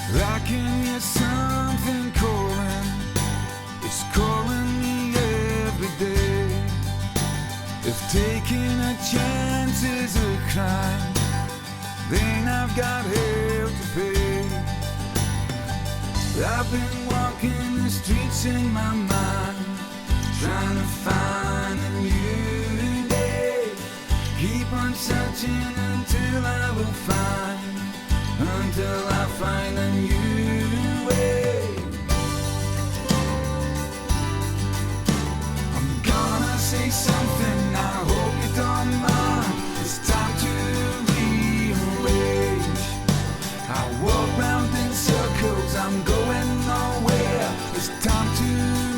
I can hear something calling. It's calling me every day. If taking a chance is a crime, then I've got hell to pay. I've been walking the streets in my mind, trying to find a new day. Keep on searching until I will find, until I find a new way. I'm gonna say something, I hope you don't mind. It's time to rearrange. I walk round in circles, I'm going nowhere. It's time to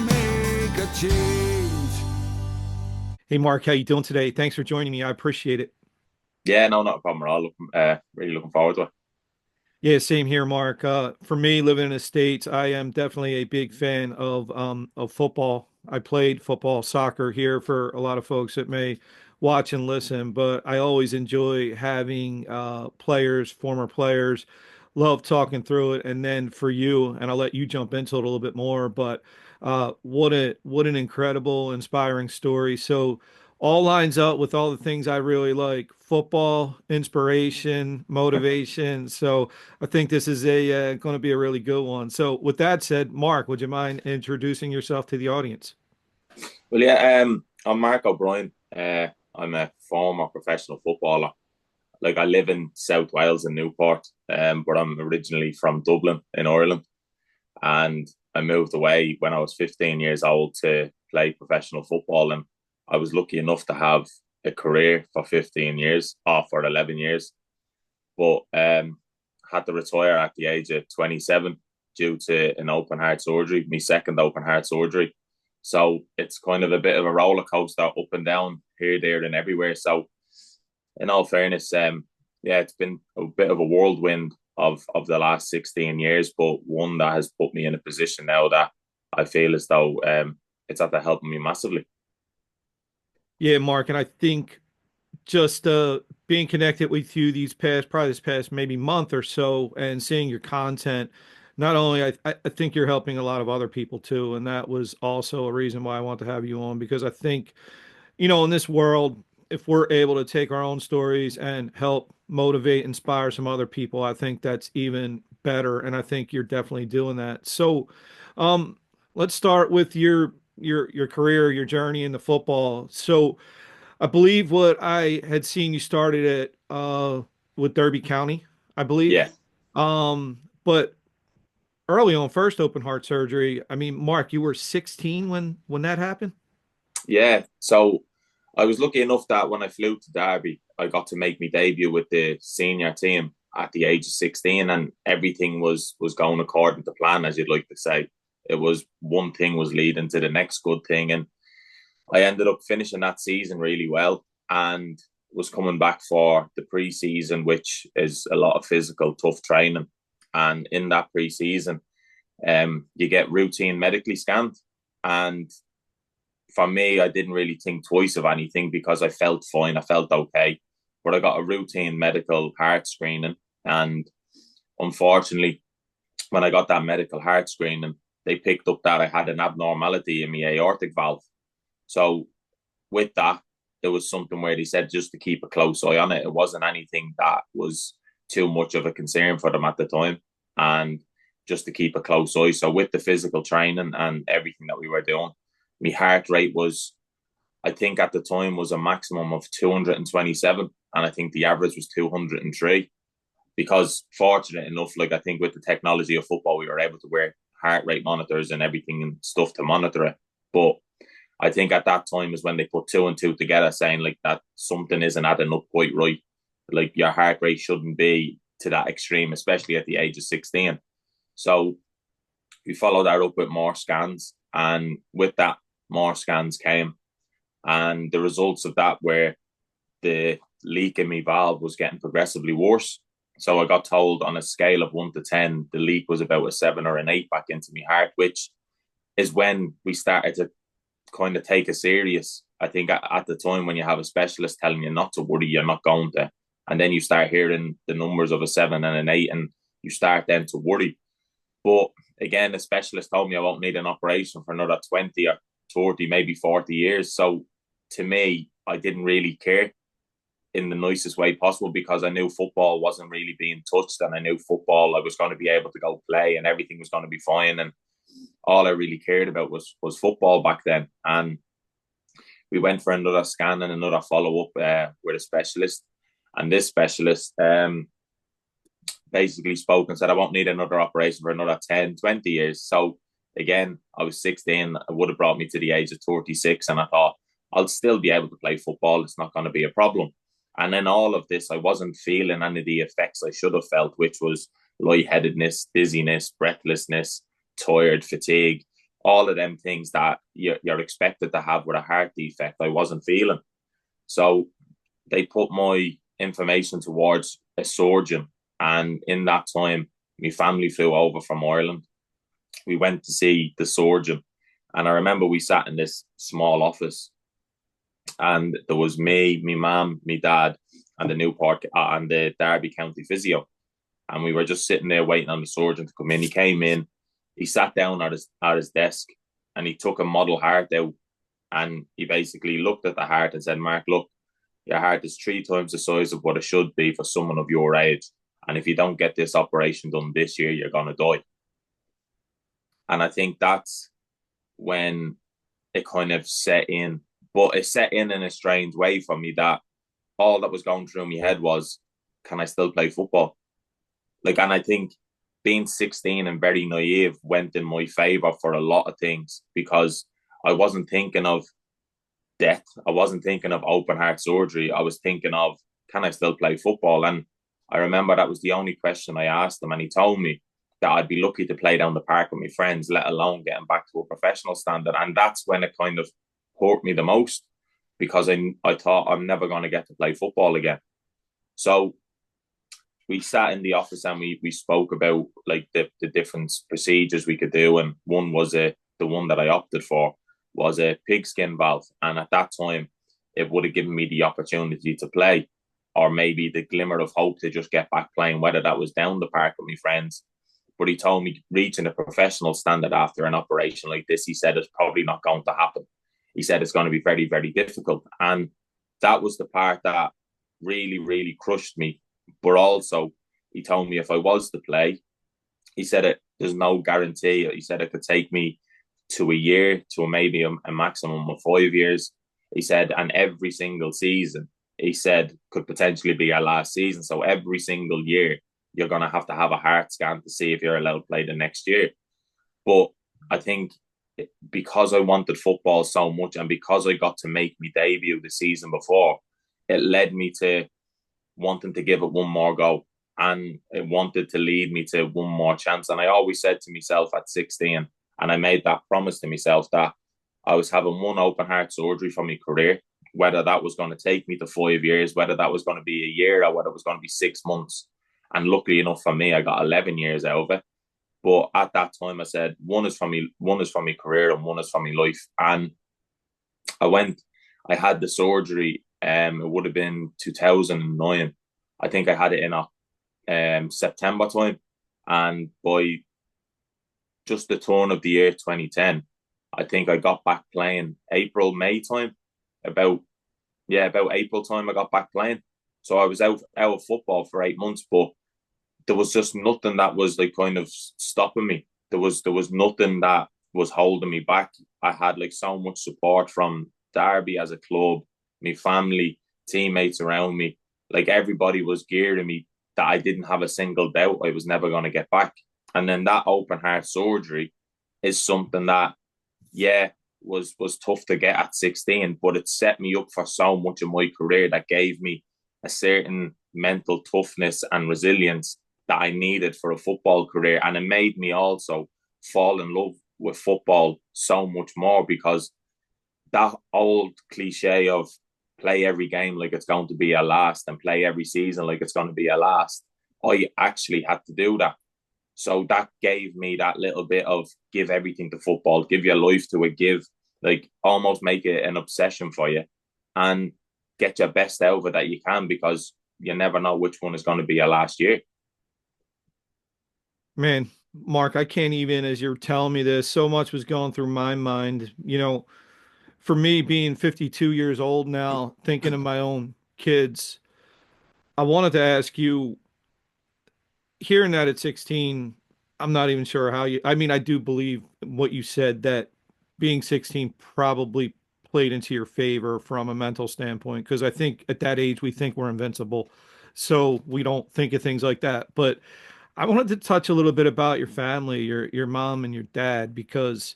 make a change. Hey, Mark, how you doing today? Thanks for joining me. I appreciate it. Yeah, no, not a problem at all. Really looking forward to it. Yeah, same here, Mark. For me, living in the States, I am definitely a big fan of football. I played football, soccer here for a lot of folks that may watch and listen, but I always enjoy having players, former players, love talking through it. And then for you, and I'll let you jump into it a little bit more, but what an incredible, inspiring story. So all lines up with all the things I really like: football, inspiration, motivation. So I think this is a going to be a really good one. So, with that said, Mark, would you mind introducing yourself to the audience? Well, yeah, I'm Mark O'Brien. I'm a former professional footballer. Like I live in South Wales in Newport, but I'm originally from Dublin in Ireland, and I moved away when I was 15 years old to play professional football, and I was lucky enough to have a career for 15 years, or for 11 years, but had to retire at the age of 27 due to an open heart surgery, my second open heart surgery. So it's kind of a bit of a roller coaster, up and down, here, there, and everywhere. So, in all fairness, yeah, it's been a bit of a whirlwind of the last 16 years, but one that has put me in a position now that I feel as though it's after helping me massively. Yeah, Mark, and I think just being connected with you probably this past maybe month or so, and seeing your content, not only I think you're helping a lot of other people too, and that was also a reason why I want to have you on because I think in this world, if we're able to take our own stories and help motivate, inspire some other people, I think that's even better. And I think you're definitely doing that. So, um, let's start with your career, your journey in the football. So, I believe what I had seen you started at with Derby County, I believe. Yeah, But early on, first open heart surgery. I mean, Mark, you were 16 when that happened. yeah. So I was lucky enough that when I flew to Derby, I got to make my debut with the senior team at the age of 16, and everything was going according to plan, as you'd like to say. It was one thing was leading to the next good thing, and I ended up finishing that season really well, and was coming back for the pre-season, which is a lot of physical, tough training. And in that pre-season, you get routine medically scanned, and for me, I didn't really think twice of anything because I felt fine. I felt okay. But I got a routine medical heart screening. And unfortunately, when I got that medical heart screening, they picked up that I had an abnormality in my aortic valve. So with that, there was something where they said just to keep a close eye on it. It wasn't anything that was too much of a concern for them at the time. And just to keep a close eye. So with the physical training and everything that we were doing, my heart rate was, I think at the time, was a maximum of 227, and I think the average was 203. Because fortunate enough, like I think with the technology of football, we were able to wear heart rate monitors and everything and stuff to monitor it. But I think at that time is when they put two and two together, saying like that something isn't adding up quite right. Like your heart rate shouldn't be to that extreme, especially at the age of 16. So we followed that up with more scans, and with that, more scans came, and the results of that were the leak in my valve was getting progressively worse. So I got told on a scale of 1 to 10, the leak was about a 7 or an 8 back into my heart, which is when we started to kind of take it serious. I think at the time when you have a specialist telling you not to worry, you're not going to. And then you start hearing the numbers of a 7 and an 8, and you start then to worry. But again, the specialist told me I won't need an operation for another 20 or 30, maybe 40 years. So to me, I didn't really care in the nicest way possible, because I knew football wasn't really being touched, and I knew football, I was going to be able to go play and everything was going to be fine. And all I really cared about was football back then. And we went for another scan and another follow-up with a specialist. And this specialist basically spoke and said, I won't need another operation for another 10, 20 years. So again, I was 16. It would have brought me to the age of 36. And I thought, I'll still be able to play football. It's not going to be a problem. And then all of this, I wasn't feeling any of the effects I should have felt, which was lightheadedness, dizziness, breathlessness, tired, fatigue, all of them things that you're expected to have with a heart defect. I wasn't feeling. So they put my information towards a surgeon. And in that time, my family flew over from Ireland. We went to see the surgeon. And I remember we sat in this small office, and there was me, my mum, my dad, and the Newport and the Derby County physio. And we were just sitting there waiting on the surgeon to come in. He came in, he sat down at his desk, and he took a model heart out, and he basically looked at the heart and said, Mark, look, your heart is 3 times the size of what it should be for someone of your age. And if you don't get this operation done this year, you're going to die. And I think that's when it kind of set in. But it set in a strange way for me, that all that was going through my head was, can I still play football? And I think being 16 and very naive went in my favour for a lot of things, because I wasn't thinking of death. I wasn't thinking of open heart surgery. I was thinking of, can I still play football? And I remember that was the only question I asked him. And he told me that I'd be lucky to play down the park with my friends, let alone getting back to a professional standard. And that's when it kind of hurt me the most, because I thought I'm never going to get to play football again. So we sat in the office and we spoke about the different procedures we could do. And one was the one that I opted for was a pigskin valve. And at that time, it would have given me the opportunity to play, or maybe the glimmer of hope to just get back playing, whether that was down the park with my friends. But he told me reaching a professional standard after an operation like this, he said, it's probably not going to happen. He said it's going to be very, very difficult. And that was the part that really, really crushed me. But also, he told me if I was to play, he said there's no guarantee. He said it could take me to a year, to maybe a maximum of 5 years. He said, and every single season, he said, could potentially be our last season. So every single year, you're going to have a heart scan to see if you're allowed to play the next year. But I think because I wanted football so much, and because I got to make my debut the season before, it led me to wanting to give it one more go. And it wanted to lead me to one more chance. And I always said to myself at 16, and I made that promise to myself, that I was having one open heart surgery for my career, whether that was going to take me to 5 years, whether that was going to be a year, or whether it was going to be 6 months. And luckily enough for me, I got 11 years out of it. But at that time, I said, one is for my career, and one is for my life. And I had the surgery. It would have been 2009. I think I had it in September time. And by just the turn of the year 2010, I think I got back playing April, May time. About April time, I got back playing. So I was out of football for 8 months, but there was just nothing that was kind of stopping me. There was nothing that was holding me back. I had so much support from Derby as a club, my family, teammates around me. Everybody was gearing me that I didn't have a single doubt I was never going to get back. And then that open heart surgery is something that, was tough to get at 16, but it set me up for so much in my career that gave me a certain mental toughness and resilience that I needed for a football career. And it made me also fall in love with football so much more, because that old cliche of play every game like it's going to be a last, and play every season like it's going to be a last, I actually had to do that. So that gave me that little bit of give everything to football, give your life to it, almost make it an obsession for you, and get your best out of it that you can, because you never know which one is going to be your last year. Man, Mark, I can't even, as you're telling me this, so much was going through my mind. For me being 52 years old now, thinking of my own kids, I wanted to ask you, hearing that at 16, I'm not even sure how I mean, I do believe what you said that being 16 probably played into your favor from a mental standpoint, because I think at that age we think we're invincible. So we don't think of things like that. But I wanted to touch a little bit about your family, your mom and your dad, because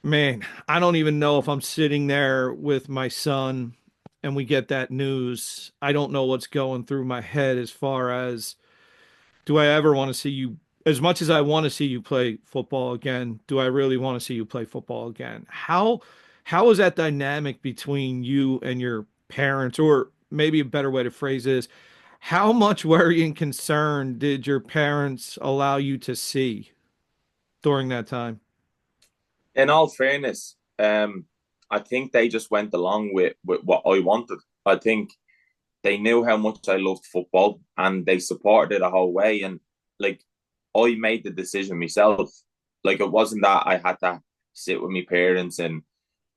man, I don't even know if I'm sitting there with my son and we get that news. I don't know what's going through my head as far as, do I ever want to see you, as much as I want to see you play football again, do I really want to see you play football again? How is that dynamic between you and your parents? Or maybe a better way to phrase this, how much worry and concern did your parents allow you to see during that time? In all fairness, I think they just went along with what I wanted. I think they knew how much I loved football and they supported it the whole way. And like, I made the decision myself. Like, it wasn't that I had to sit with my parents and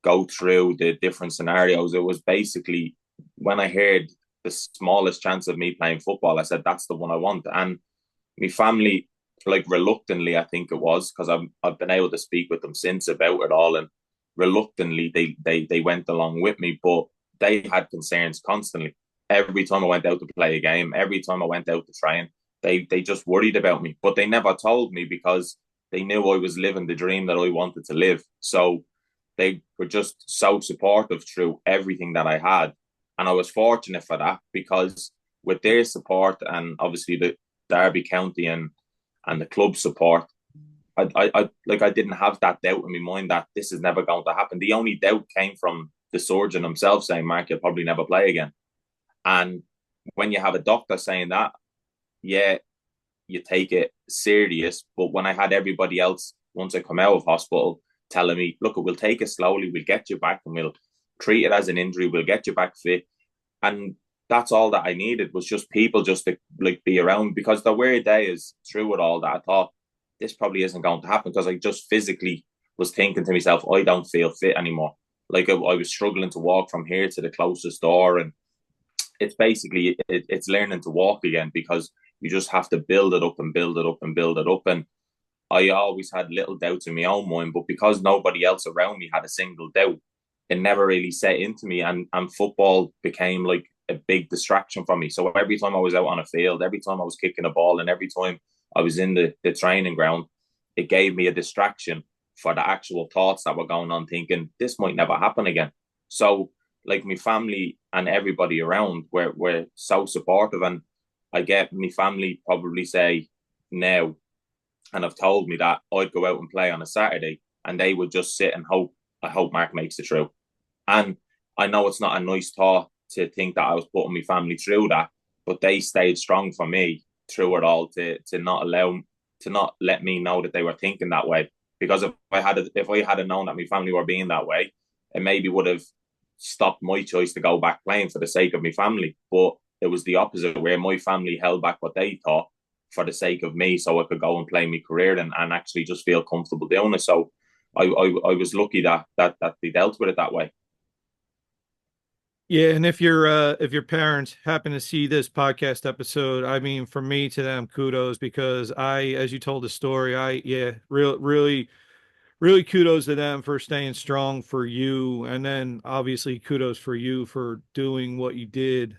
go through the different scenarios. It was basically when I heard the smallest chance of me playing football, I said, that's the one I want. And my family, like reluctantly, I think it was because I've been able to speak with them since about it all, and reluctantly they went along with me, but they had concerns constantly. Every time I went out to play a game, every time I went out to train, they just worried about me, but they never told me because they knew I was living the dream that I wanted to live. So they were just so supportive through everything that I had. And I was fortunate for that because with their support and obviously the Derby County and the club support, I didn't have that doubt in my mind that this is never going to happen. The only doubt came from the surgeon himself saying, Mark, you'll probably never play again. And when you have a doctor saying that, yeah, you take it serious. But when I had everybody else, once I come out of hospital, telling me, look, we'll take it slowly, we'll get you back and we'll treat it as an injury, we'll get you back fit. And that's all that I needed was just people just to like be around, because there were days through it all that I thought this probably isn't going to happen because I just physically was thinking to myself, I don't feel fit anymore. Like I was struggling to walk from here to the closest door, and it's basically it's learning to walk again because you just have to build it up and build it up and build it up. And I always had little doubts in my own mind, but because nobody else around me had a single doubt, it never really set into me. And football became like a big distraction for me. So every time I was out on a field, every time I was kicking a ball, and every time I was in the training ground, it gave me a distraction for the actual thoughts that were going on, thinking this might never happen again. So like my family and everybody around were so supportive. And I get my family probably say now, and have told me that I'd go out and play on a Saturday and they would just sit and hope, I hope Mark makes it through. And I know it's not a nice thought to think that I was putting my family through that, but they stayed strong for me through it all to not let me know that they were thinking that way. Because if I had known that my family were being that way, it maybe would have stopped my choice to go back playing for the sake of my family. But it was the opposite, where my family held back what they thought for the sake of me, so I could go and play my career and actually just feel comfortable doing it. So I was lucky that they dealt with it that way. Yeah, and if your parents happen to see this podcast episode, I mean, from me to them, kudos, because as you told the story, really kudos to them for staying strong for you, and then obviously kudos for you for doing what you did.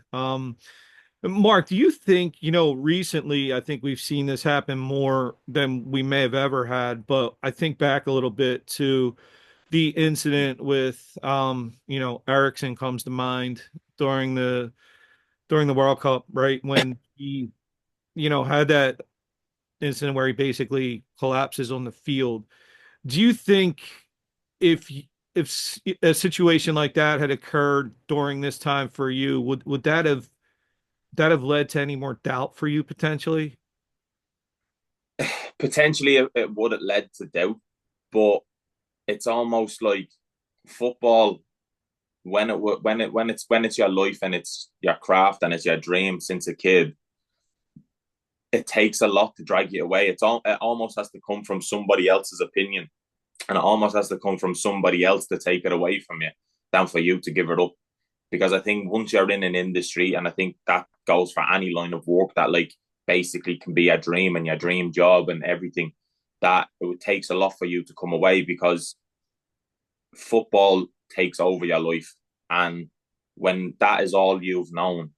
Mark, do you think, recently, I think we've seen this happen more than we may have ever had, but I think back a little bit to the incident with, Erickson comes to mind during the World Cup, right? When he, had that incident where he basically collapses on the field. Do you think if a situation like that had occurred during this time for you, would that have led to any more doubt for you potentially? Potentially, it would have led to doubt, but it's almost like football when it's your life and it's your craft and it's your dream since a kid. it takes a lot to drag you away. It almost has to come from somebody else's opinion, and it almost has to come from somebody else to take it away from you than for you to give it up. Because I think once you're in an industry, and I think that goes for any line of work that like basically can be a dream and your dream job and everything, that it takes a lot for you to come away, because football takes over your life. And when that is all you've known,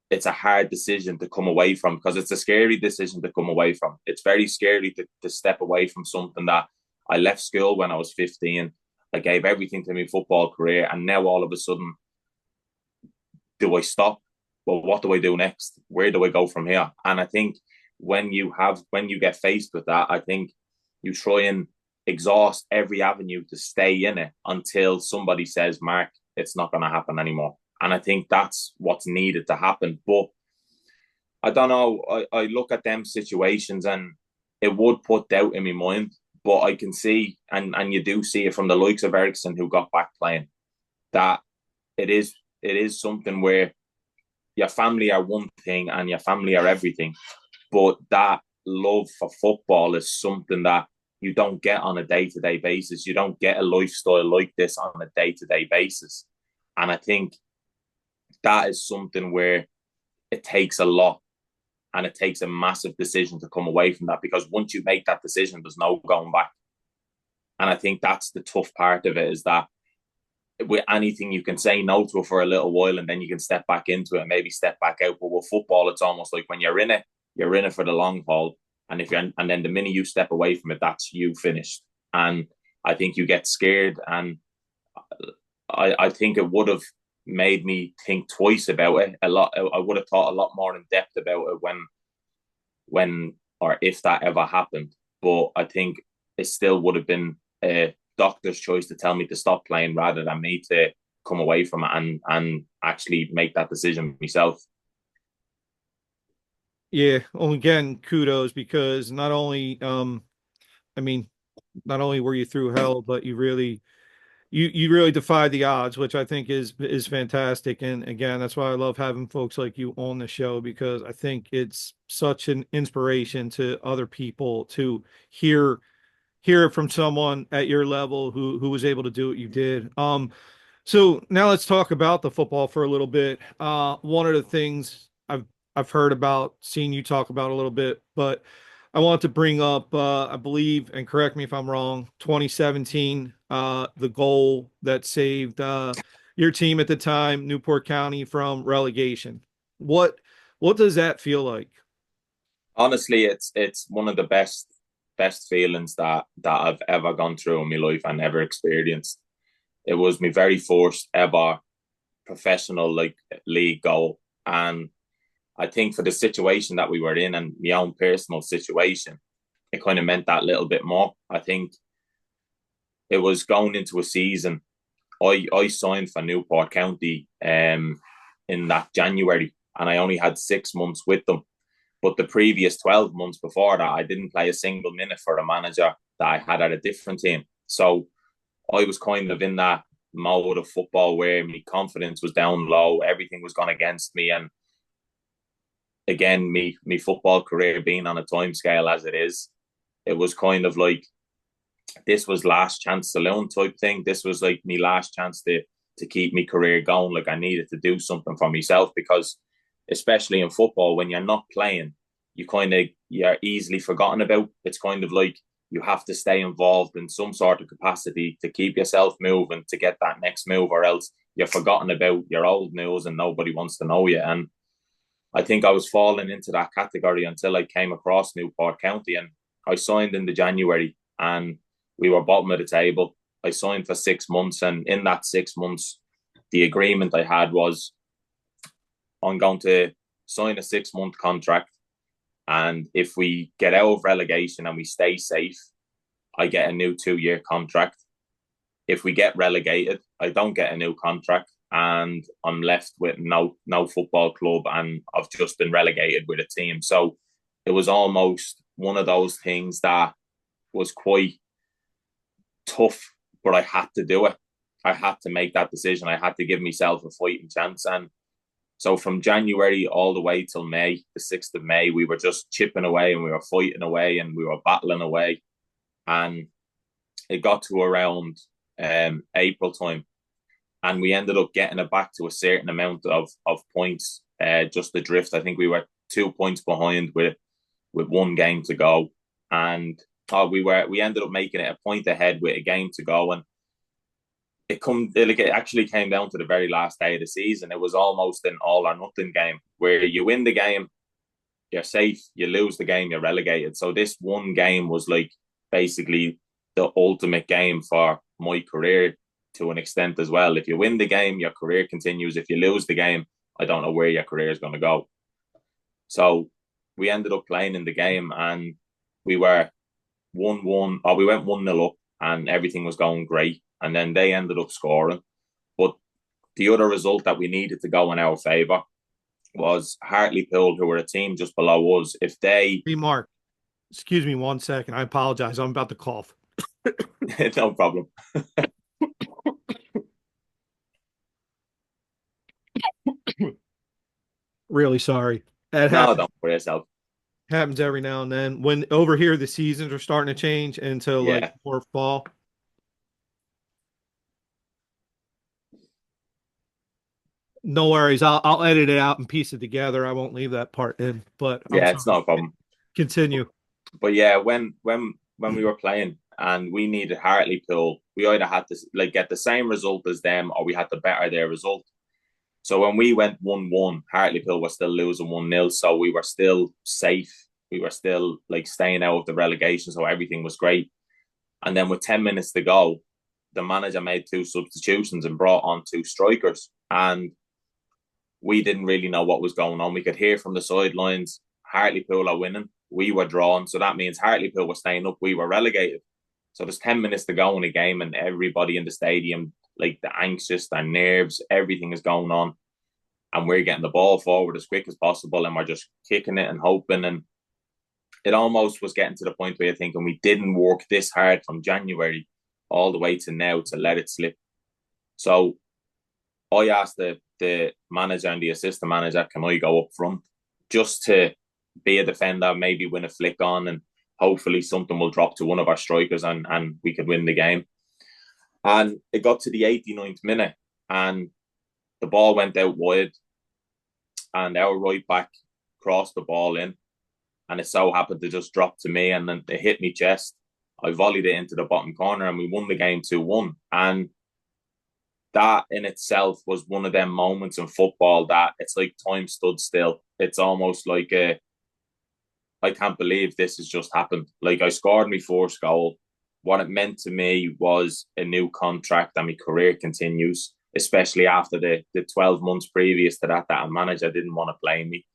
it's a hard decision to come away from, because it's a scary decision to come away from. It's very scary to step away from something that I left school when I was 15. I gave everything to my football career, and now all of a sudden, do I stop? Well, what do I do next? Where do I go from here? And I think when you get faced with that, I think you try and exhaust every avenue to stay in it until somebody says, Mark, it's not going to happen anymore. And I think that's what's needed to happen. But I don't know. I look at them situations and it would put doubt in my mind. But I can see, and you do see it from the likes of Ericsson, who got back playing, that it is something where your family are one thing and your family are everything. But that love for football is something that you don't get on a day-to-day basis. You don't get a lifestyle like this on a day-to-day basis. And I think that is something where it takes a lot, and it takes a massive decision to come away from that, because once you make that decision, there's no going back. And I think that's the tough part of it, is that with anything, you can say no to it for a little while and then you can step back into it and maybe step back out. But with football, it's almost like when you're in it for the long haul. And then the minute you step away from it, that's you finished. And I think you get scared. And I think it would have made me think twice about it a lot. I would have thought a lot more in depth about it when or if that ever happened. But I think it still would have been a doctor's choice to tell me to stop playing rather than me to come away from it and actually make that decision myself. Yeah, well, again, kudos, because not only I mean, not only were you through hell, but you really defied the odds, which I think is fantastic. And again, that's why I love having folks like you on the show, because I think it's such an inspiration to other people to hear it from someone at your level who was able to do what you did. So now let's talk about the football for a little bit. One of the things I've heard about, seen you talk about a little bit, but I want to bring up, I believe, and correct me if I'm wrong, 2017, the goal that saved your team at the time, Newport County, from relegation. What does that feel like? Honestly, it's one of the best feelings that I've ever gone through in my life and ever experienced. It was my very first ever professional league goal, and I think for the situation that we were in and my own personal situation, it kind of meant that little bit more. I think it was going into a season. I signed for Newport County in that January, and I only had 6 months with them. But the previous 12 months before that, I didn't play a single minute for a manager that I had at a different team. So I was kind of in that mode of football where my confidence was down low, everything was gone against me. And again, me football career being on a time scale as it is, it was kind of like this was last chance saloon type thing. This was like me last chance to keep my career going. Like I needed to do something for myself, because especially in football, when you're not playing, you're easily forgotten about. It's kind of like you have to stay involved in some sort of capacity to keep yourself moving, to get that next move, or else you're forgotten about your old news and nobody wants to know you. And I think I was falling into that category until I came across Newport County, and I signed in the January, and we were bottom of the table. I signed for 6 months, and in that 6 months, the agreement I had was I'm going to sign a 6 month contract, and if we get out of relegation and we stay safe, I get a new 2 year contract. If we get relegated, I don't get a new contract, and I'm left with no football club, and I've just been relegated with a team. So it was almost one of those things that was quite tough, but I had to do it. I had to make that decision. I had to give myself a fighting chance. And So from January all the way till May, the 6th of May, we were just chipping away and we were fighting away and we were battling away. And it got to around April time, and we ended up getting it back to a certain amount of points. Just the drift. I think we were 2 points behind with one game to go, and we ended up making it a point ahead with a game to go, and it actually came down to the very last day of the season. It was almost an all or nothing game where you win the game, you're safe. You lose the game, you're relegated. So this one game was like basically the ultimate game for my career to an extent as well. If you win the game, your career continues. If you lose the game, I don't know where your career is going to go. So we ended up playing in the game, and we were 1-1, or we went 1-0 up, and everything was going great. And then they ended up scoring. But the other result that we needed to go in our favour was Hartlepool, who were a team just below us. If they, Hey, Mark, excuse me 1 second. I apologize. I'm about to cough. no problem. Really sorry. That No, happens don't worry yourself. happens every now and then. When over here the seasons are starting to change into like Yeah, more fall. No worries. I'll edit it out and piece it together. I won't leave that part in. But I'm yeah, it's sorry. not a problem. Continue. But yeah, when we were playing and we needed Hartlepool, we either had to like get the same result as them or we had to better their result. So when we went 1-1, Hartlepool was still losing 1-0, so we were still safe. We were still like staying out of the relegation, so everything was great. And then with 10 minutes to go, the manager made two substitutions and brought on two strikers. And we didn't really know what was going on. We could hear from the sidelines, Hartlepool are winning. We were drawn. So that means Hartlepool were staying up. We were relegated. So there's 10 minutes to go in a game, and everybody in the stadium, like the anxious, their nerves, everything is going on. And we're getting the ball forward as quick as possible, and we're just kicking it and hoping. And it almost was getting to the point where you're thinking we didn't work this hard from January all the way to now to let it slip. So I asked the manager and the assistant manager, can I go up front just to be a defender, maybe win a flick on, and hopefully something will drop to one of our strikers and we could win the game. And it got to the 89th minute, and the ball went out wide, and our right back crossed the ball in, and it so happened to just drop to me, and then it hit me chest. I volleyed it into the bottom corner, and we won the game 2-1. And that in itself was one of them moments in football that it's like time stood still. It's almost like I can't believe this has just happened. Like I scored my first goal. What it meant to me was a new contract and my career continues, especially after the 12 months previous to that a manager didn't want to play me.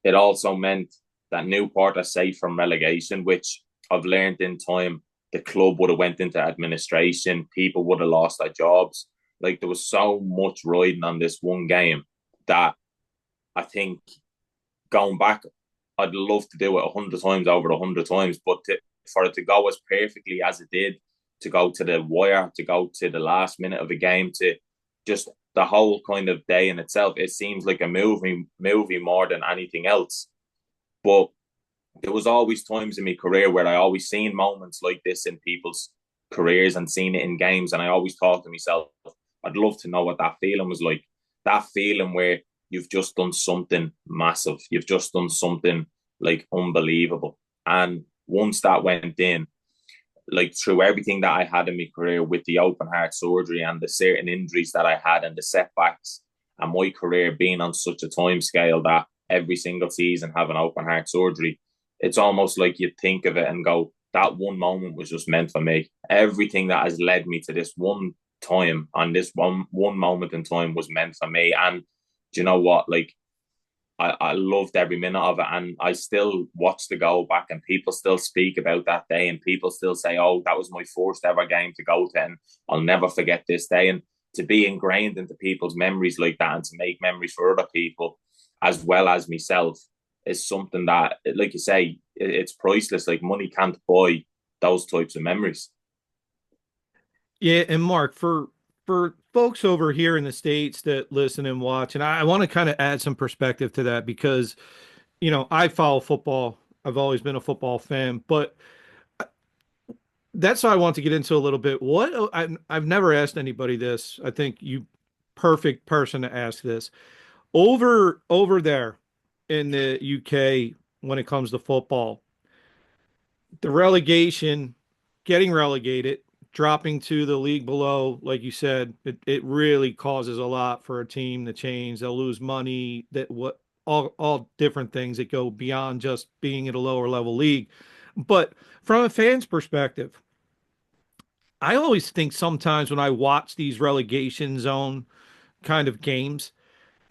It also meant that Newport are safe from relegation, which I've learned in time. The club would have went into administration. People would have lost their jobs. Like there was so much riding on this one game that I think going back, I'd love to do it 100 times over 100 times, but for it to go as perfectly as it did, to go to the wire, to go to the last minute of the game, to just the whole kind of day in itself, it seems like a movie more than anything else. But there was always times in my career where I always seen moments like this in people's careers and seen it in games, and I always thought to myself, I'd love to know what that feeling was like. That feeling where you've just done something massive. You've just done something like unbelievable. And once that went in, like through everything that I had in my career with the open heart surgery and the certain injuries that I had and the setbacks, and my career being on such a time scale that every single season having open heart surgery, it's almost like you think of it and go, that one moment was just meant for me. Everything that has led me to this one time and this one moment in time was meant for me. And do you know what? Like I loved every minute of it, and I still watch the goal back, and people still speak about that day, and people still say, "Oh, that was my first ever game to go to, and I'll never forget this day." And to be ingrained into people's memories like that, and to make memories for other people as well as myself, is something that, like you say, it's priceless. Like money can't buy those types of memories. Yeah, and Mark, for for folks over here in the States that listen and watch, and I want to kind of add some perspective to that because, I follow football. I've always been a football fan, but that's why I want to get into a little bit. I've never asked anybody this. I think you perfect person to ask this. Over there in the UK when it comes to football, the relegation, getting relegated, dropping to the league below, like you said, it really causes a lot for a team to change. They'll lose money, that what all different things that go beyond just being at a lower level league. But from a fan's perspective, I always think sometimes when I watch these relegation zone kind of games,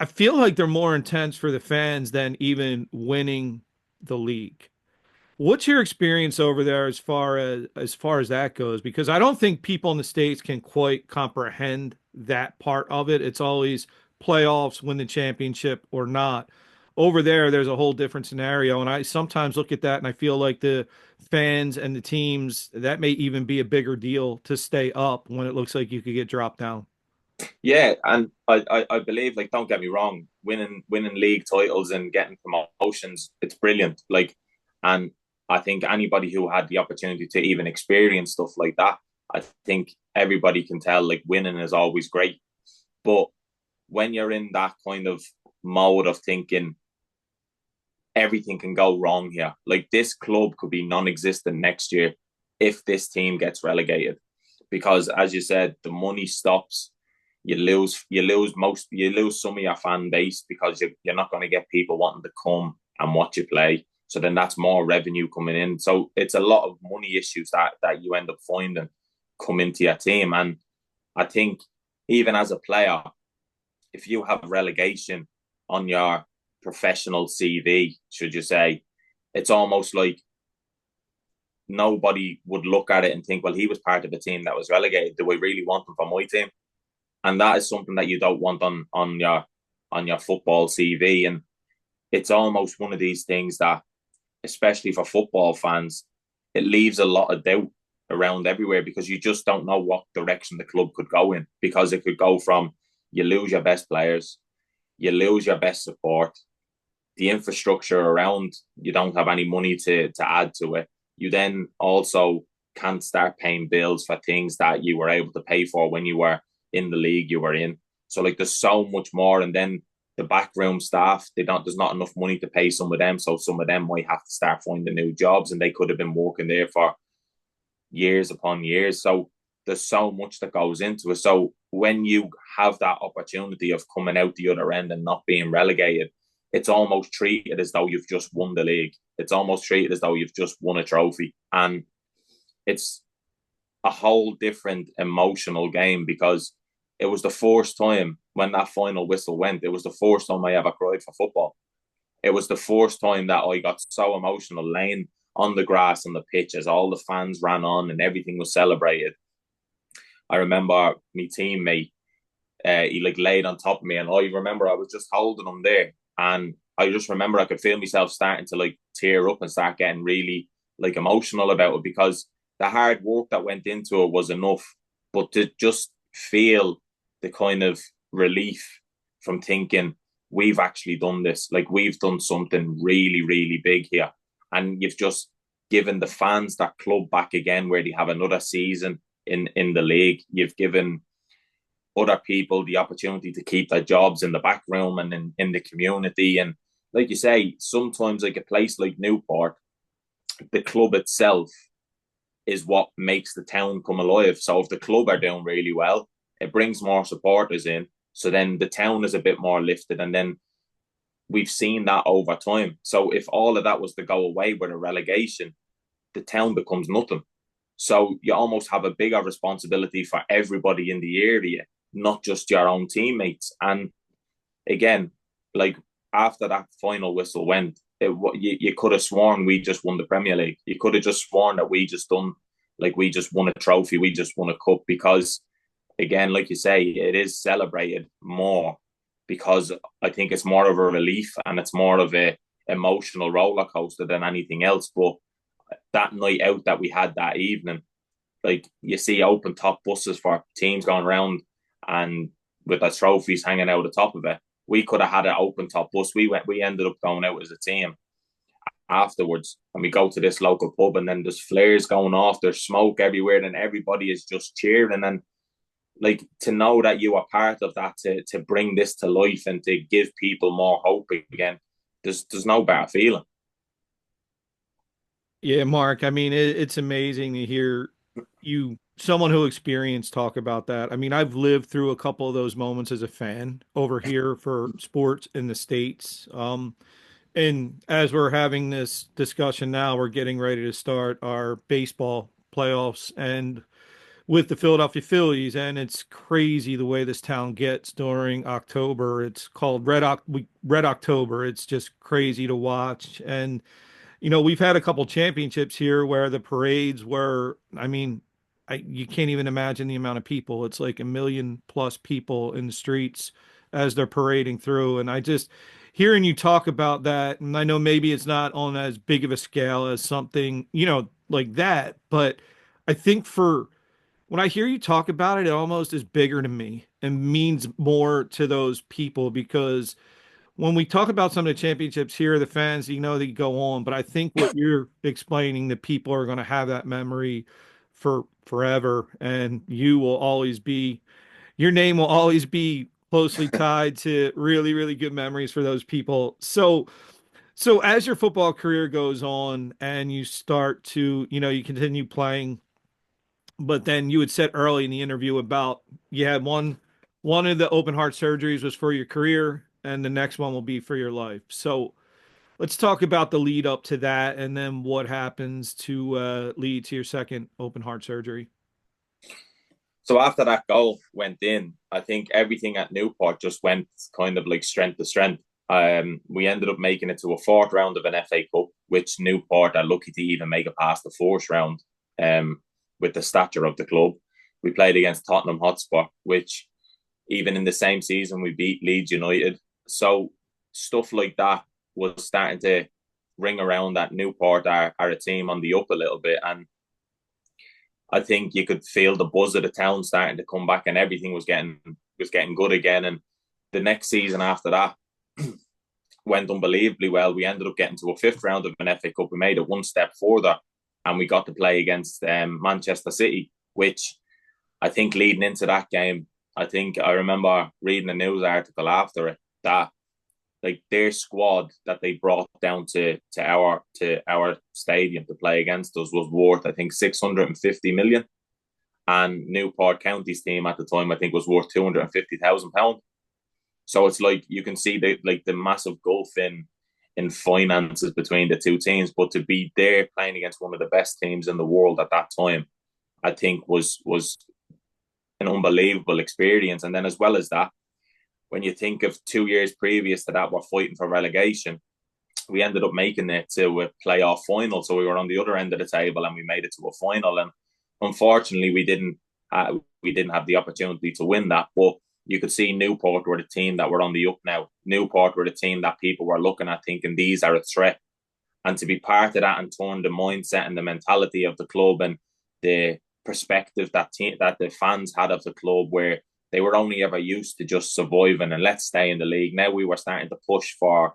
I feel like they're more intense for the fans than even winning the league. What's your experience over there as far as that goes? Because I don't think people in the States can quite comprehend that part of it. It's always playoffs, win the championship or not. Over there, there's a whole different scenario. And I sometimes look at that and I feel like the fans and the teams, that may even be a bigger deal to stay up when it looks like you could get dropped down. Yeah, and I believe, like, don't get me wrong, winning league titles and getting promotions, it's brilliant. Like, and I think anybody who had the opportunity to even experience stuff like that, I think everybody can tell, like, winning is always great. But when you're in that kind of mode of thinking everything can go wrong here, like this club could be non-existent next year if this team gets relegated, because as you said, the money stops. You lose some of your fan base because you're not going to get people wanting to come and watch you play. So then that's more revenue coming in. So it's a lot of money issues that you end up finding come into your team. And I think even as a player, if you have relegation on your professional CV, should you say, it's almost like nobody would look at it and think, well, he was part of a team that was relegated. Do I really want him for my team? And that is something that you don't want on your football CV. And it's almost one of these things that, especially for football fans, it leaves a lot of doubt around everywhere because you just don't know what direction the club could go in, because it could go from you lose your best players, you lose your best support, the infrastructure around, you don't have any money to add to it. You then also can't start paying bills for things that you were able to pay for when you were in the league you were in. So like there's so much more. And then the backroom staff, there's not enough money to pay some of them. So some of them might have to start finding new jobs, and they could have been working there for years upon years. So there's so much that goes into it. So when you have that opportunity of coming out the other end and not being relegated, it's almost treated as though you've just won the league. It's almost treated as though you've just won a trophy. And it's a whole different emotional game, because it was the first time when that final whistle went, it was the first time I ever cried for football. It was the first time that I got so emotional laying on the grass on the pitch as all the fans ran on and everything was celebrated. I remember my teammate, he like laid on top of me, and I remember I was just holding him there, and I just remember I could feel myself starting to like tear up and start getting really like emotional about it, because the hard work that went into it was enough, but to just feel the kind of relief from thinking we've actually done this, like we've done something really, really big here, and you've just given the fans that club back again, where they have another season in the league. You've given other people the opportunity to keep their jobs in the back room and in the community. And like you say, sometimes like a place like Newport, the club itself is what makes the town come alive. So if the club are doing really well, it brings more supporters in. So then the town is a bit more lifted. And then we've seen that over time. So if all of that was to go away with a relegation, the town becomes nothing. So you almost have a bigger responsibility for everybody in the area, not just your own teammates. And again, like after that final whistle went, you could have sworn we just won the Premier League. You could have just sworn that we just won a trophy, we just won a cup, because again, like you say, it is celebrated more, because I think it's more of a relief and it's more of a emotional roller coaster than anything else. But that night out that we had that evening, like you see open top buses for teams going around, and with the trophies hanging out the top of it. We could have had an open top bus. We ended up going out as a team afterwards, and we go to this local pub, and then there's flares going off, there's smoke everywhere, and everybody is just cheering. And like, to know that you are part of that, to bring this to life and to give people more hope again, there's no better feeling. Yeah, Mark, I mean, it's amazing to hear someone who experienced, talk about that. I mean, I've lived through a couple of those moments as a fan over here for sports in the States. And as we're having this discussion now, we're getting ready to start our baseball playoffs and with the Philadelphia Phillies, and it's crazy the way this town gets during October. It's called Red October. It's just crazy to watch. And we've had a couple championships here where the parades were, I mean, you can't even imagine the amount of people. It's like 1 million+ people in the streets as they're parading through. And I just hearing you talk about that, and I know maybe it's not on as big of a scale as something, like that, but I think for when I hear you talk about it, it almost is bigger to me and means more to those people because when we talk about some of the championships here, the fans, they go on, but I think what you're explaining, the people are going to have that memory for forever, and your name will always be closely tied to really, really good memories for those people. So as your football career goes on and you start to, you continue playing, but then you had said early in the interview about you had one of the open heart surgeries was for your career and the next one will be for your life. So let's talk about the lead up to that and then what happens to lead to your second open heart surgery. So after that goal went in, I think everything at Newport just went kind of like strength to strength. We ended up making it to a fourth round of an FA Cup, which Newport are lucky to even make it past the fourth round. With the stature of the club, we played against Tottenham Hotspur, which even in the same season we beat Leeds United. So stuff like that was starting to ring around that Newport are a team on the up a little bit, and I think you could feel the buzz of the town starting to come back, and everything was getting good again. And the next season after that went unbelievably well. We ended up getting to a fifth round of an FA Cup. We made it one step further, and we got to play against Manchester City, which I think leading into that game, I remember reading a news article after it that like their squad that they brought down to our stadium to play against us was worth, I think, 650 million, and Newport County's team at the time I think was worth £250,000. So it's like you can see the massive gulf in finances between the two teams, but to be there playing against one of the best teams in the world at that time, I think was an unbelievable experience. And then as well as that, when you think of 2 years previous to that, we're fighting for relegation. We ended up making it to a playoff final, so we were on the other end of the table, and we made it to a final. And unfortunately, we didn't have the opportunity to win that. But you could see Newport were the team that were on the up now. Newport were the team that people were looking at, thinking these are a threat. And to be part of that and turn the mindset and the mentality of the club and the perspective that the fans had of the club, where they were only ever used to just surviving and let's stay in the league. Now we were starting to push for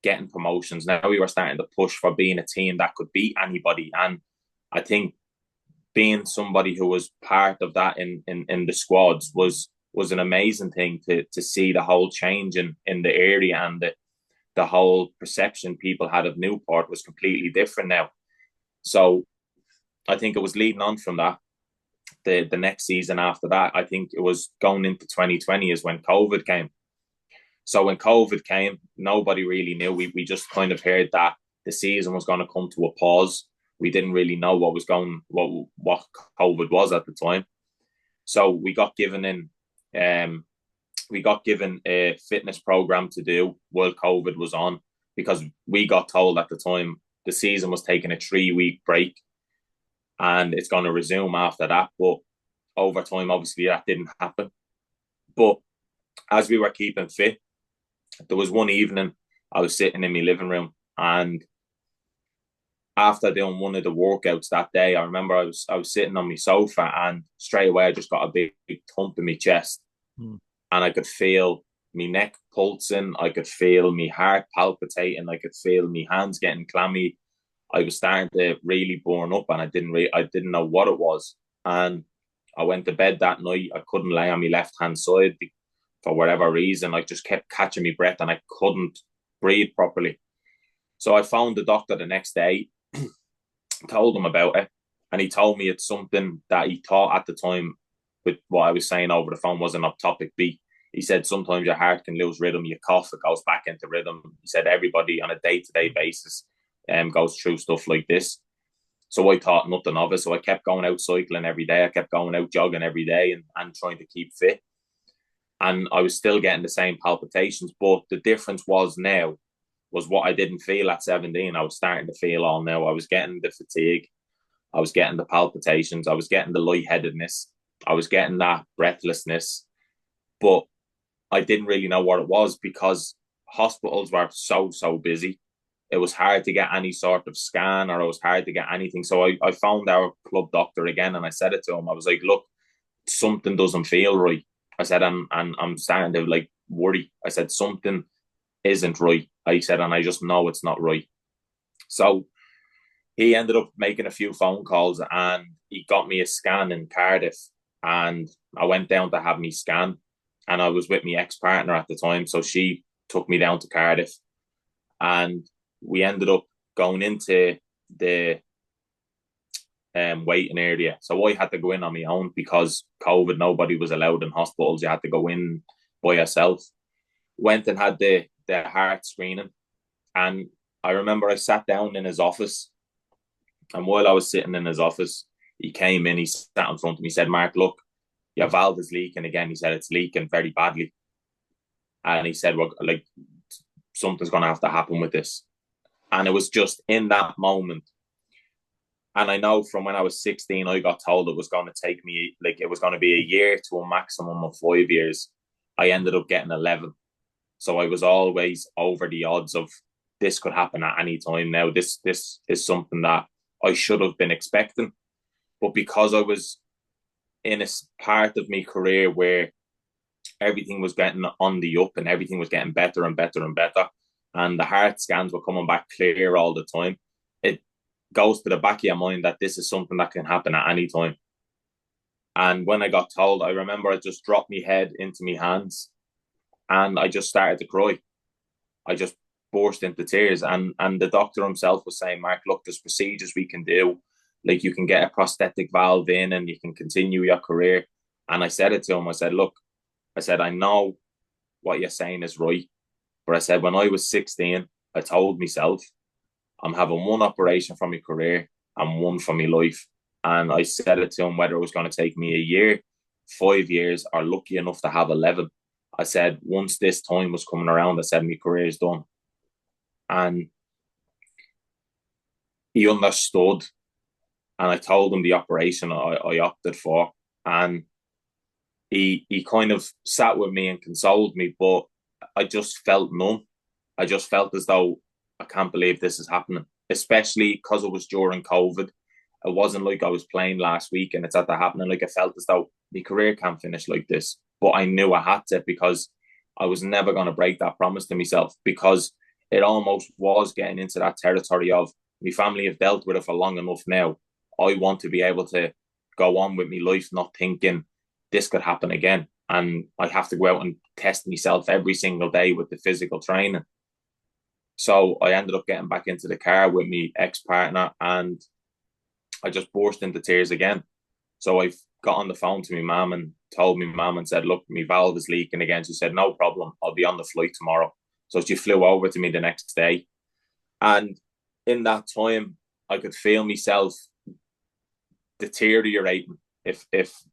getting promotions. Now we were starting to push for being a team that could beat anybody. And I think being somebody who was part of that in the squads was an amazing thing to see the whole change in the area, and the whole perception people had of Newport was completely different now. So I think it was leading on from that. The next season after that, I think it was going into 2020 is when COVID came. So when COVID came, nobody really knew. We just kind of heard that the season was going to come to a pause. We didn't really know what COVID was at the time. So we got given a fitness program to do while COVID was on, because we got told at the time the season was taking a 3-week break and it's going to resume after that. But over time, obviously, that didn't happen. But as we were keeping fit, there was one evening I was sitting in my living room, and after doing one of the workouts that day, I remember I was sitting on my sofa, and straight away I just got a big thump in my chest. Mm. And I could feel my neck pulsing. I could feel my heart palpitating. I could feel my hands getting clammy. I was starting to really burn up, and I didn't know what it was. And I went to bed that night. I couldn't lay on my left hand side for whatever reason. I just kept catching my breath, and I couldn't breathe properly. So I phoned the doctor the next day, told him about it, and he told me it's something that he thought at the time, with what I was saying over the phone, was an ectopic beat. He said sometimes your heart can lose rhythm, you cough, it goes back into rhythm. He said everybody on a day-to-day basis goes through stuff like this. So I thought nothing of it. So I kept going out cycling every day. I kept going out jogging every day and trying to keep fit. And I was still getting the same palpitations, but the difference was what I didn't feel at 17. I was starting to feel all now. I was getting the fatigue. I was getting the palpitations. I was getting the lightheadedness. I was getting that breathlessness. But I didn't really know what it was because hospitals were so busy. It was hard to get any sort of scan, or it was hard to get anything. So I found our club doctor again, and I said it to him. I was like, look, something doesn't feel right. I said, and I'm starting to like worry. I said, something isn't right. I said, and I just know it's not right. So he ended up making a few phone calls, and he got me a scan in Cardiff, and I went down to have me scan, and I was with my ex-partner at the time. So she took me down to Cardiff, and we ended up going into the waiting area. So I had to go in on my own because COVID, nobody was allowed in hospitals. You had to go in by yourself. Went and had the heart screening. And I remember I sat down in his office. And while I was sitting in his office, he came in, he sat in front of me, he said, Mark, look, your valve is leaking again. He said, it's leaking very badly. And he said, well, like, something's going to have to happen with this. And it was just in that moment. And I know from when I was 16, I got told it was going to take me, like, it was going to be a year to a maximum of 5 years. I ended up getting 11. So I was always over the odds of this could happen at any time now. This is something that I should have been expecting. But because I was in a part of my career where everything was getting on the up and everything was getting better and better and better, and the heart scans were coming back clear all the time, it goes to the back of your mind that this is something that can happen at any time. And when I got told, I remember I just dropped my head into my hands and I just started to cry. I just burst into tears. And the doctor himself was saying, Mark, look, there's procedures we can do. Like, you can get a prosthetic valve in and you can continue your career. And I said it to him. I said, look, I said, I know what you're saying is right. But I said, when I was 16, I told myself, I'm having one operation for my career and one for my life. And I said it to him, whether it was going to take me a year, 5 years, or lucky enough to have 11. I said, once this time was coming around, I said, my career is done. And he understood. And I told him the operation I opted for. And he kind of sat with me and consoled me, but I just felt numb. I just felt as though I can't believe this is happening, especially because it was during COVID. It wasn't like I was playing last week and it's at the happening. Like, I felt as though my career can't finish like this. But I knew I had to, because I was never going to break that promise to myself, because it almost was getting into that territory of my family have dealt with it for long enough now. I want to be able to go on with my life, not thinking this could happen again. And I have to go out and test myself every single day with the physical training. So I ended up getting back into the car with my ex-partner and I just burst into tears again. So I got on the phone to my mum and told my mum and said, look, my valve is leaking again. She said, no problem, I'll be on the flight tomorrow. So she flew over to me the next day. And in that time, I could feel myself deteriorating, if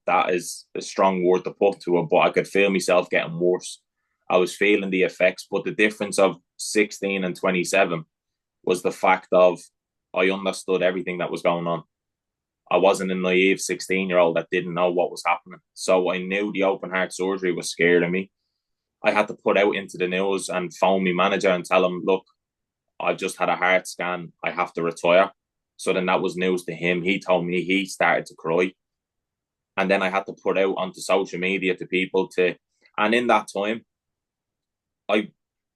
that is a strong word to put to it, but I could feel myself getting worse. I was feeling the effects, but the difference of 16 and 27 was the fact of I understood everything that was going on. I wasn't a naive 16-year-old that didn't know what was happening. So I knew the open heart surgery was scaring me. I had to put out into the news and phone my manager and tell him, look, I've just had a heart scan, I have to retire. So then that was news to him. He told me, he started to cry. And then I had to put out onto social media to people to And in that time, I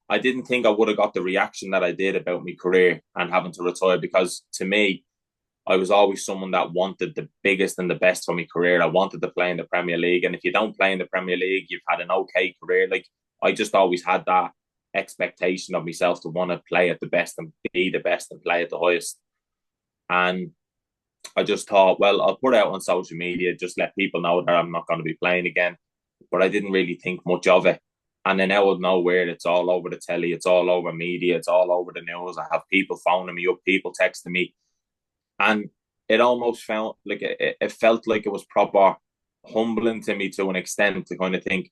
I didn't think I would have got the reaction that I did about my career and having to retire, because to me, I was always someone that wanted the biggest and the best for my career. I wanted to play in the Premier League. And if you don't play in the Premier League, you've had an okay career. Like, I just always had that expectation of myself to want to play at the best and be the best and play at the highest. And I just thought, well, I'll put it out on social media, just let people know that I'm not going to be playing again. But I didn't really think much of it. And then out of nowhere, it's all over the telly, it's all over media, it's all over the news. I have people phoning me up, people texting me. And it almost felt like it felt like it was proper humbling to me to an extent, to kind of think,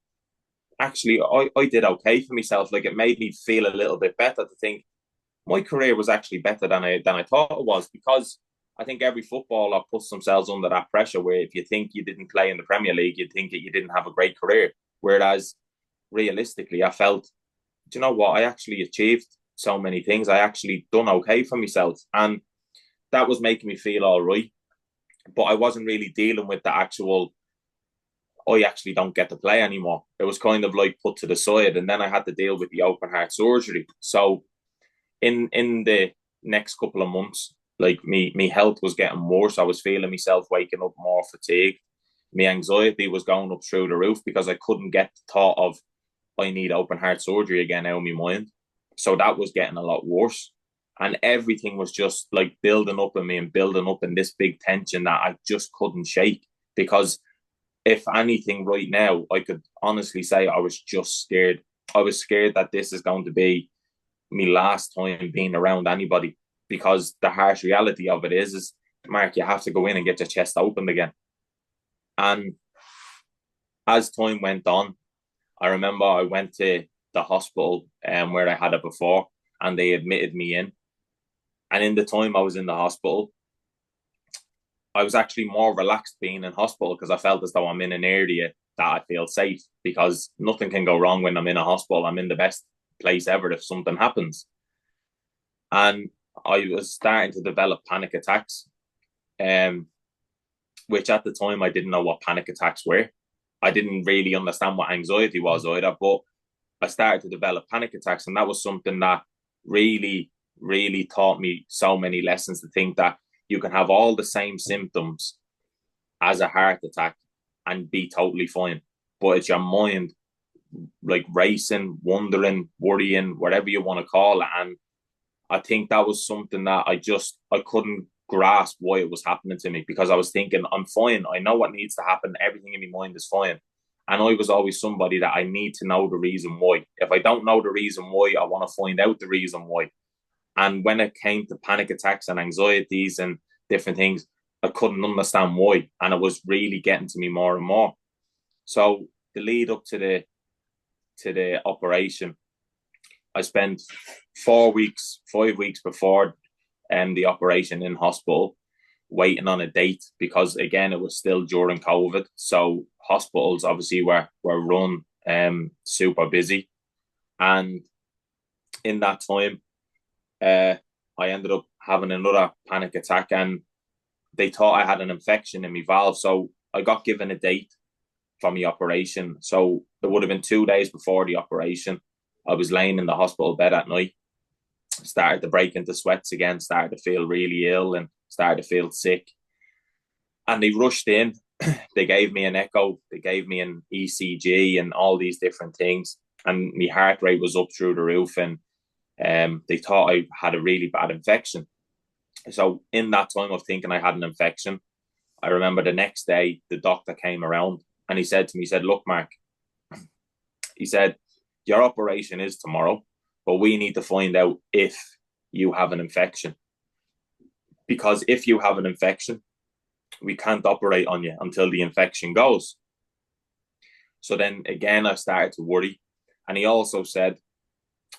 actually, I did okay for myself. Like, it made me feel a little bit better to think my career was actually better than I thought it was, because I think every footballer puts themselves under that pressure where if you think you didn't play in the Premier League, you think that you didn't have a great career. Whereas realistically, I felt, do you know what? I actually achieved so many things. I actually done okay for myself. And that was making me feel all right. But I wasn't really dealing with the actual, I actually don't get to play anymore. It was kind of like put to the side. And then I had to deal with the open heart surgery. So in the next couple of months, like me health was getting worse. I was feeling myself waking up more fatigued. My anxiety was going up through the roof because I couldn't get the thought of I need open heart surgery again out of my mind. So that was getting a lot worse. And everything was just like building up in me and building up in this big tension that I just couldn't shake. Because if anything right now, I could honestly say I was just scared. I was scared that this is going to be me last time being around anybody, because the harsh reality of it is Mark, you have to go in and get your chest opened again. And as time went on, I remember I went to the hospital where I had it before, and they admitted me in. And in the time I was in the hospital, I was actually more relaxed being in hospital, because I felt as though I'm in an area that I feel safe, because nothing can go wrong when I'm in a hospital. I'm in the best place ever if something happens. And I was starting to develop panic attacks, which at the time I didn't know what panic attacks were. I didn't really understand what anxiety was either, but I started to develop panic attacks. And that was something that really, really taught me so many lessons, to think that you can have all the same symptoms as a heart attack and be totally fine. But it's your mind, like, racing, wondering, worrying, whatever you want to call it. And I think that was something that I couldn't grasp why it was happening to me, because I was thinking, I'm fine. I know what needs to happen. Everything in my mind is fine. And I was always somebody that I need to know the reason why. If I don't know the reason why, I want to find out the reason why. And when it came to panic attacks and anxieties and different things, I couldn't understand why. And it was really getting to me more and more. So the lead up to the operation, I spent 4 weeks, 5 weeks before the operation in hospital, waiting on a date, because again, it was still during COVID. So hospitals obviously were run super busy. And in that time, I ended up having another panic attack, and they thought I had an infection in my valve. So I got given a date for my operation. So it would have been 2 days before the operation. I was laying in the hospital bed at night, started to break into sweats again, started to feel really ill and started to feel sick. And they rushed in. They gave me an echo. They gave me an ECG and all these different things. And my heart rate was up through the roof. And they thought I had a really bad infection. So in that time of thinking I had an infection, I remember the next day the doctor came around and he said to me, he said, look, Mark, he said, your operation is tomorrow, but we need to find out if you have an infection. Because if you have an infection, we can't operate on you until the infection goes. So then again, I started to worry. And he also said,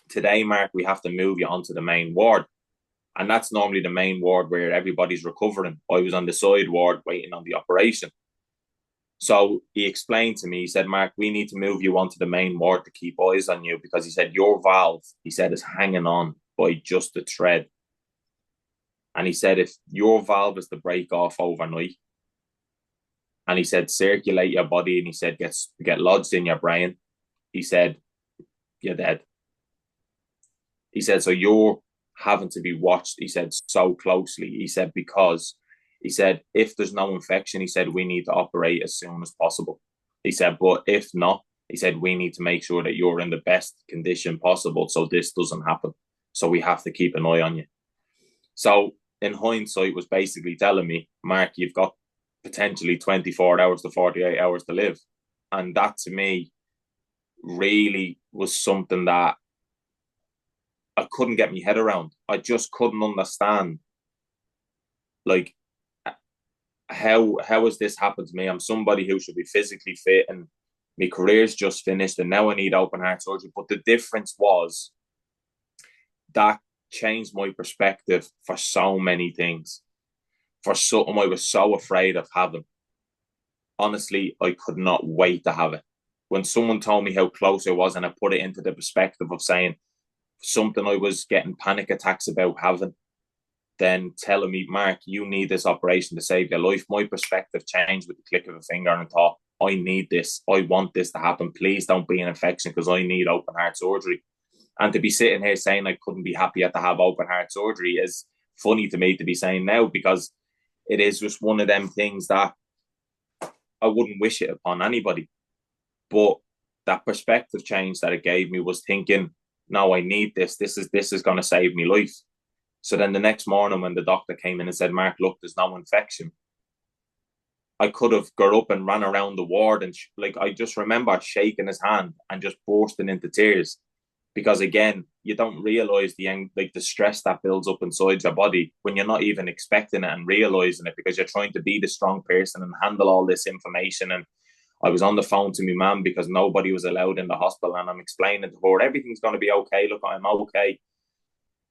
today, Mark, we have to move you onto the main ward. And that's normally the main ward where everybody's recovering. I was on the side ward waiting on the operation. So he explained to me, he said, Mark, we need to move you onto the main ward to keep eyes on you, because he said, your valve, he said, is hanging on by just a thread. And he said, if your valve is to break off overnight, and he said, circulate your body, and he said, get lodged in your brain, he said, you're dead. He said, so you're having to be watched, he said, so closely. He said, because he said, if there's no infection, he said, we need to operate as soon as possible. He said, but if not, he said, we need to make sure that you're in the best condition possible so this doesn't happen. So we have to keep an eye on you. So in hindsight, was basically telling me, Mark, you've got potentially 24 hours to 48 hours to live. And that to me really was something that I couldn't get my head around. I just couldn't understand, like, how has this happened to me? I'm somebody who should be physically fit, and my career's just finished, and now I need open heart surgery. But the difference was that changed my perspective for so many things, for something I was so afraid of having. Honestly, I could not wait to have it. When someone told me how close I was, and I put it into the perspective of saying something I was getting panic attacks about having, then telling me, Mark, you need this operation to save your life, my perspective changed with the click of a finger, and I thought, I need this. I want this to happen. Please don't be an infection, because I need open heart surgery. And to be sitting here saying I couldn't be happier to have open heart surgery is funny to me to be saying now, because it is just one of them things that I wouldn't wish it upon anybody. But that perspective change that it gave me was thinking, no, I need this. This is going to save me life. So then the next morning when the doctor came in and said, Mark, look, there's no infection, I could have got up and ran around the ward. And I just remember shaking his hand and just bursting into tears. Because again, you don't realize the stress that builds up inside your body when you're not even expecting it and realizing it, because you're trying to be the strong person and handle all this information. And I was on the phone to my mum because nobody was allowed in the hospital, and I'm explaining to her, everything's going to be okay. Look, I'm okay.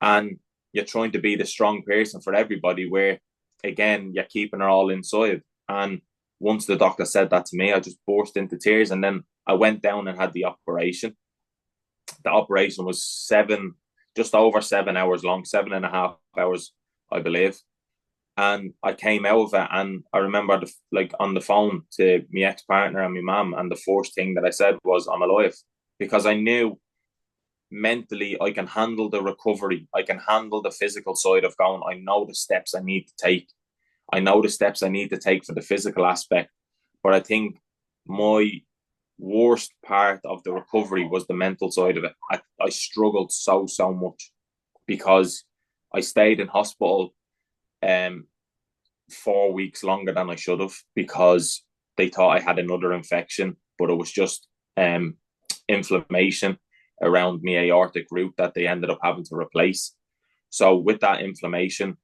And you're trying to be the strong person for everybody, where again, you're keeping it all inside. And once the doctor said that to me, I just burst into tears. And then I went down and had the operation. The operation was just over 7 hours long, 7.5 hours, I believe. And I came out of it, and I remember on the phone to my ex-partner and my mum, and the first thing that I said was, I'm alive. Because I knew mentally I can handle the recovery. I can handle the physical side of going, I know the steps I need to take. I know the steps I need to take for the physical aspect. But I think my worst part of the recovery was the mental side of it. I struggled so much, because I stayed in hospital 4 weeks longer than I should have, because they thought I had another infection, but it was just inflammation around my aortic root that they ended up having to replace. So with that inflammation,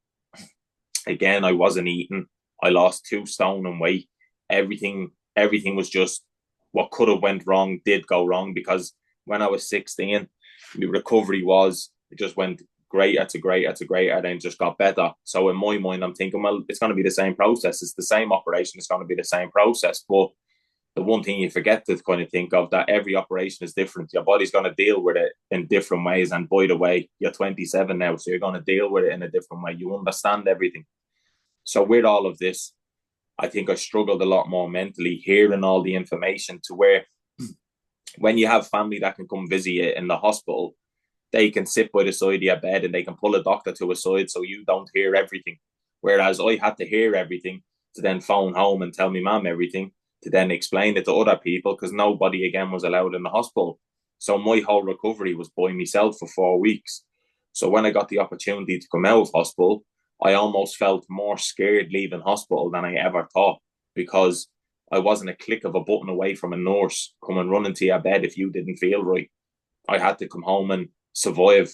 again, I wasn't eating. I lost 2 stone in weight. Everything was just, what could have went wrong did go wrong, because when I was 16, the recovery it just went greater to greater to greater, then just got better. So in my mind, I'm thinking, well, it's going to be the same process. It's the same operation. It's going to be the same process. But the one thing you forget to kind of think of, that every operation is different. Your body's going to deal with it in different ways. And by the way, you're 27 now, so you're going to deal with it in a different way. You understand everything. So with all of this, I think I struggled a lot more mentally, hearing all the information, to where when you have family that can come visit you in the hospital, they can sit by the side of your bed and they can pull a doctor to a side so you don't hear everything. Whereas I had to hear everything to then phone home and tell me mum everything, to then explain it to other people, because nobody again was allowed in the hospital. So my whole recovery was by myself for 4 weeks. So when I got the opportunity to come out of hospital, I almost felt more scared leaving hospital than I ever thought, because I wasn't a click of a button away from a nurse coming running to your bed if you didn't feel right. I had to come home and survive.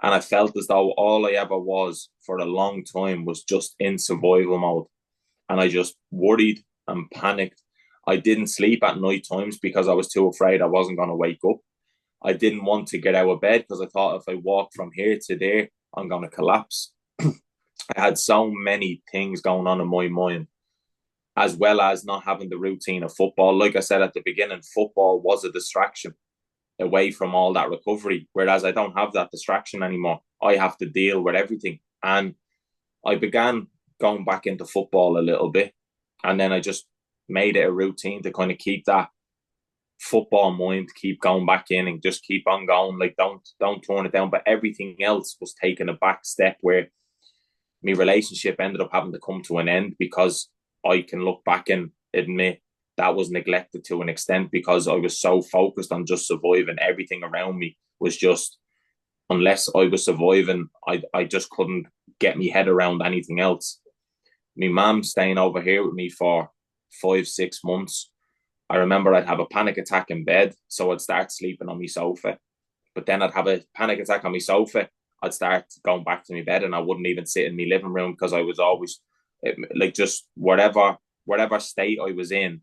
And I felt as though all I ever was for a long time was just in survival mode. And I just worried and panicked. I didn't sleep at night times because I was too afraid I wasn't going to wake up. I didn't want to get out of bed because I thought if I walk from here to there, I'm going to collapse. I had so many things going on in my mind, as well as not having the routine of football. Like I said at the beginning, football was a distraction away from all that recovery, whereas I don't have that distraction anymore. I have to deal with everything. And I began going back into football a little bit, and then I just made it a routine to kind of keep that football mind, keep going back in and just keep on going. Like, don't turn it down. But everything else was taking a back step, where my relationship ended up having to come to an end, because I can look back and admit that was neglected to an extent, because I was so focused on just surviving. Everything around me was just, unless I was surviving, I just couldn't get my head around anything else. My mum staying over here with me for 5-6 months. I remember I'd have a panic attack in bed, so I'd start sleeping on my sofa. But then I'd have a panic attack on my sofa. I'd start going back to my bed, and I wouldn't even sit in my living room, because I was always like, just whatever state I was in,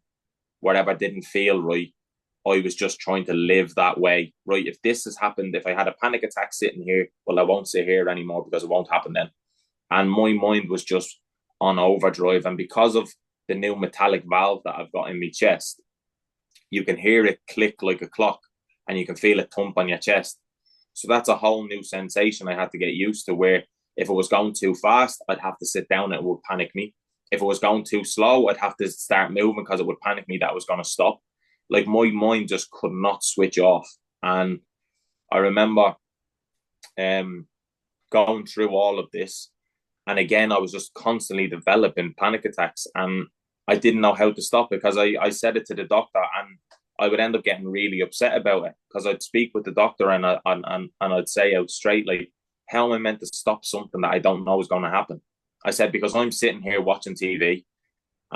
whatever didn't feel right, I was just trying to live that way. Right, if this has happened, if I had a panic attack sitting here, well, I won't sit here anymore, because it won't happen then. And my mind was just on overdrive. And because of the new metallic valve that I've got in my chest, you can hear it click like a clock, and you can feel it thump on your chest. So that's a whole new sensation I had to get used to, where if it was going too fast, I'd have to sit down and it would panic me. If it was going too slow, I'd have to start moving, because it would panic me that I was going to stop. Like, my mind just could not switch off. And I remember going through all of this. And again, I was just constantly developing panic attacks, and I didn't know how to stop it, because I said it to the doctor, and I would end up getting really upset about it, because I'd speak with the doctor, and I'd say out straight, like, how am I meant to stop something that I don't know is going to happen? I said, because I'm sitting here watching TV,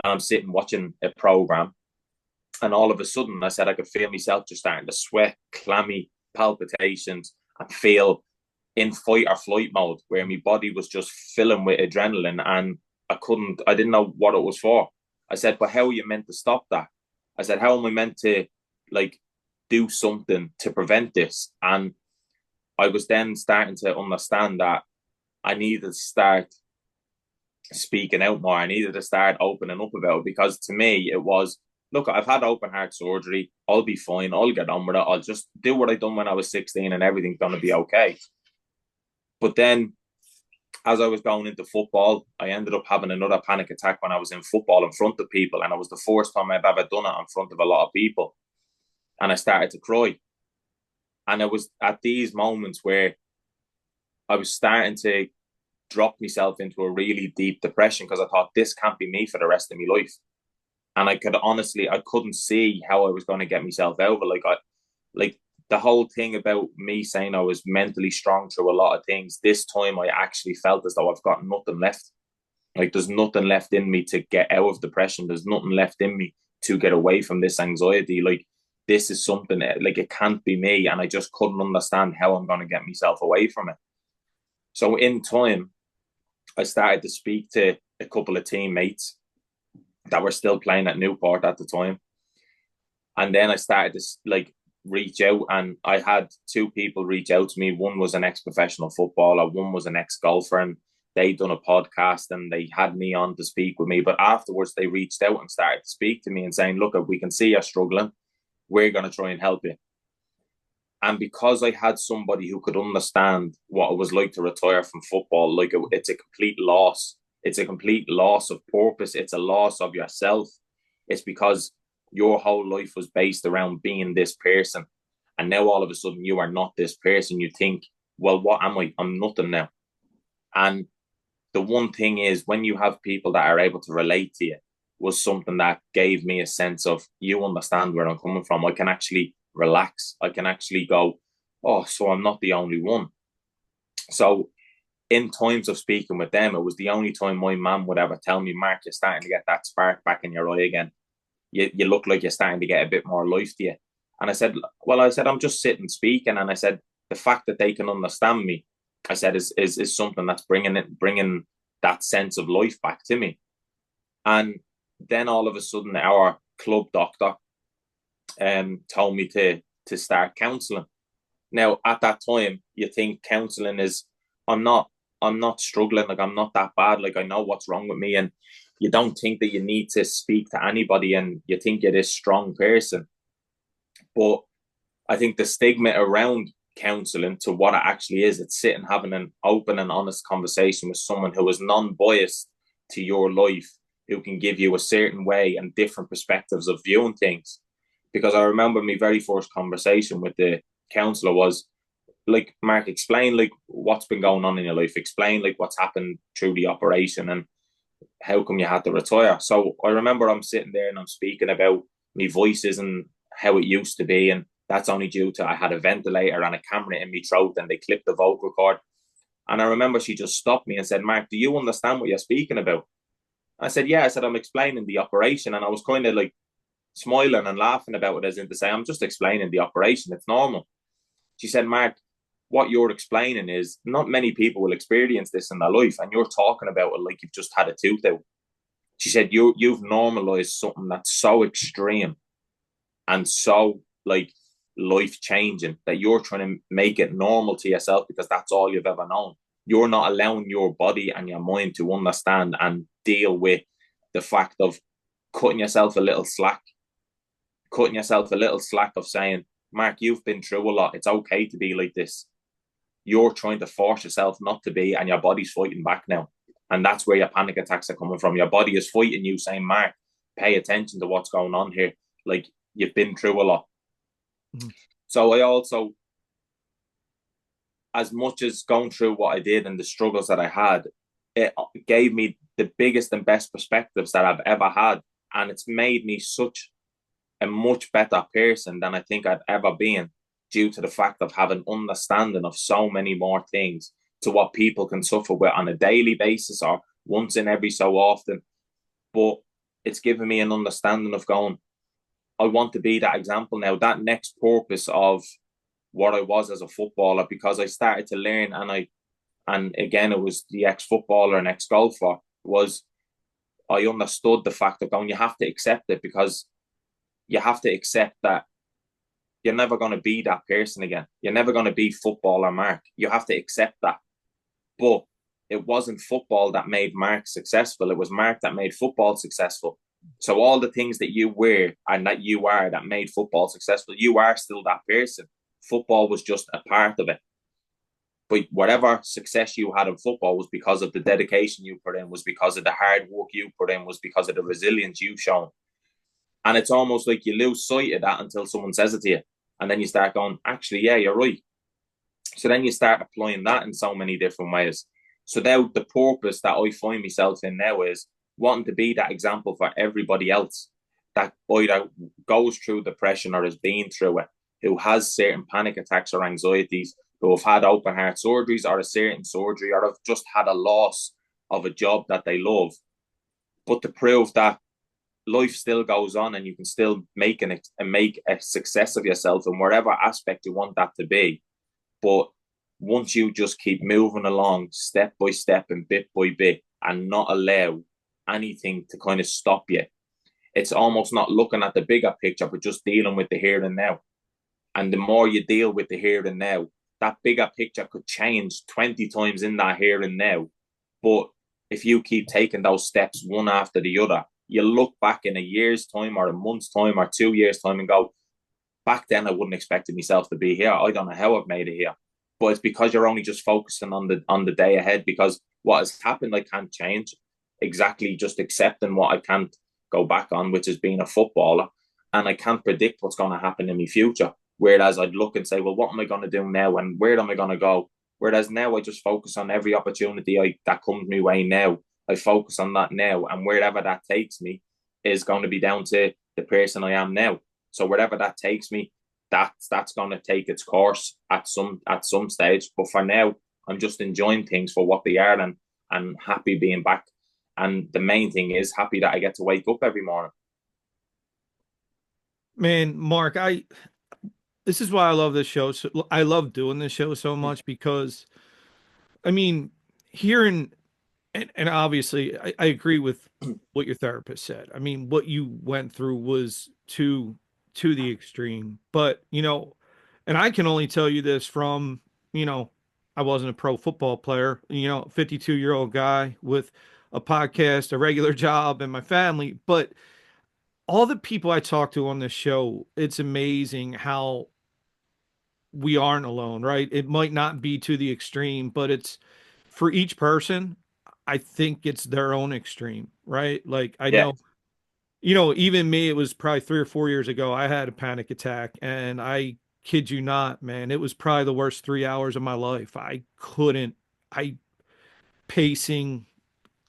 and I'm sitting watching a program, and all of a sudden, I said, I could feel myself just starting to sweat, clammy palpitations, and feel in fight or flight mode, where my body was just filling with adrenaline, and I didn't know what it was for. I said, but how are you meant to stop that? I said, how am I meant to, like, do something to prevent this? And I was then starting to understand that I needed to start speaking out more. I needed to start opening up about it, because to me, it was, look, I've had open heart surgery. I'll be fine. I'll get on with it. I'll just do what I done when I was 16, and everything's going to be okay. But then, as I was going into football, I ended up having another panic attack when I was in football in front of people. And it was the first time I've ever done it in front of a lot of people. And I started to cry. And it was at these moments where I was starting to drop myself into a really deep depression, because I thought, this can't be me for the rest of my life. And I couldn't see how I was going to get myself out of it. Like the whole thing about me saying I was mentally strong through a lot of things, this time I actually felt as though I've got nothing left. Like, there's nothing left in me to get out of depression. There's nothing left in me to get away from this anxiety. Like, this is something, like, it can't be me. And I just couldn't understand how I'm going to get myself away from it. So in time, I started to speak to a couple of teammates that were still playing at Newport at the time. And then I started to, like, reach out, and I had two people reach out to me. One was an ex-professional footballer, one was an ex-golfer, and they'd done a podcast and they had me on to speak with me. But afterwards, they reached out and started to speak to me and saying, look, we can see you're struggling. We're going to try and help you. And because I had somebody who could understand what it was like to retire from football, like, it's a complete loss. It's a complete loss of purpose. It's a loss of yourself. It's because your whole life was based around being this person. And now all of a sudden you are not this person. You think, well, what am I? I'm nothing now. And the one thing is, when you have people that are able to relate to you, was something that gave me a sense of, you understand where I'm coming from. I can actually relax. I can actually go, oh, so I'm not the only one. So in times of speaking with them, it was the only time my mum would ever tell me, Mark, you're starting to get that spark back in your eye again. You look like you're starting to get a bit more life to you. And I said, I'm just sitting speaking. And I said, the fact that they can understand me, I said, is something that's bringing that sense of life back to me. And then all of a sudden, our club doctor told me to start counselling. Now, at that time, you think counselling is, I'm not struggling, like, I'm not that bad, like, I know what's wrong with me, and you don't think that you need to speak to anybody, and you think you're this strong person. But I think the stigma around counselling, to what it actually is, it's sitting having an open and honest conversation with someone who is non-biased to your life, who can give you a certain way and different perspectives of viewing things. because I remember my very first conversation with the counselor was like, Mark, explain like what's been going on in your life, explain like what's happened through the operation and how come you had to retire. So I remember I'm sitting there and I'm speaking about my voices and how it used to be, and that's only due to I had a ventilator and a camera in my throat and they clipped the vocal cord. And I remember she just stopped me and said, Mark, do you understand what you're speaking about? I said, yeah. I said, I'm explaining the operation. And I was kind of like smiling and laughing about it as in to say, I'm just explaining the operation. It's normal. She said, Mark, what you're explaining is not many people will experience this in their life. And you're talking about it like you've just had a tooth out. She said, you've normalized something that's so extreme and so like life changing that you're trying to make it normal to yourself because that's all you've ever known. You're not allowing your body and your mind to understand and deal with the fact of cutting yourself a little slack, of saying, Mark, you've been through a lot. It's okay to be like this. You're trying to force yourself not to be, and your body's fighting back now. And that's where your panic attacks are coming from. Your body is fighting you, saying, Mark, pay attention to what's going on here. Like, you've been through a lot. Mm-hmm. So I also, as much as going through what I did and the struggles that I had, it gave me the biggest and best perspectives that I've ever had. And it's made me such a much better person than I think I've ever been, due to the fact of having understanding of so many more things to what people can suffer with on a daily basis or once in every so often. But it's given me an understanding of going, I want to be that example now, that next purpose of what I was as a footballer, because I started to learn, and again, it was the ex-footballer and ex-golfer, was I understood the fact of going, you have to accept it, because you have to accept that you're never going to be that person again. You're never going to be footballer Mark. You have to accept that. But it wasn't football that made Mark successful. It was Mark that made football successful. So all the things that you were and that you are that made football successful, you are still that person. Football was just a part of it. But whatever success you had in football was because of the dedication you put in, was because of the hard work you put in, was because of the resilience you've shown. And it's almost like you lose sight of that until someone says it to you. And then you start going, actually, yeah, you're right. So then you start applying that in so many different ways. So now the purpose that I find myself in now is wanting to be that example for everybody else that either goes through depression or has been through it, who has certain panic attacks or anxieties, who have had open heart surgeries or a certain surgery, or have just had a loss of a job that they love. But to prove that life still goes on and you can still make a success of yourself in whatever aspect you want that to be. But once you just keep moving along step by step and bit by bit and not allow anything to kind of stop you, it's almost not looking at the bigger picture, but just dealing with the here and now. And the more you deal with the here and now, that bigger picture could change 20 times in that here and now. But if you keep taking those steps one after the other, you look back in a year's time or a month's time or 2 years' time and go, back then I wouldn't expect myself to be here. I don't know how I've made it here. But it's because you're only just focusing on the day ahead, because what has happened I can't change. Exactly, just accepting what I can't go back on, which is being a footballer. And I can't predict what's going to happen in my future. Whereas I'd look and say, well, what am I going to do now? And where am I going to go? Whereas now I just focus on every opportunity that comes my way now. I focus on that now. And wherever that takes me is going to be down to the person I am now. So wherever that takes me, that's going to take its course at some stage. But for now, I'm just enjoying things for what they are, and happy being back. And the main thing is happy that I get to wake up every morning. Man, Mark, this is why I love this show. So I love doing this show so much, because I mean, hearing and obviously I agree with what your therapist said. I mean, what you went through was to the extreme. But, and I can only tell you this from, I wasn't a pro football player, 52-year-old guy with a podcast, a regular job, and my family. But all the people I talk to on this show, it's amazing how we aren't alone, right? It might not be to the extreme, but it's for each person. I think it's their own extreme, right? Like I Yeah. know Even me, it was probably 3 or 4 years ago, I had a panic attack, and I kid you not, man, it was probably the worst 3 hours of my life. I pacing,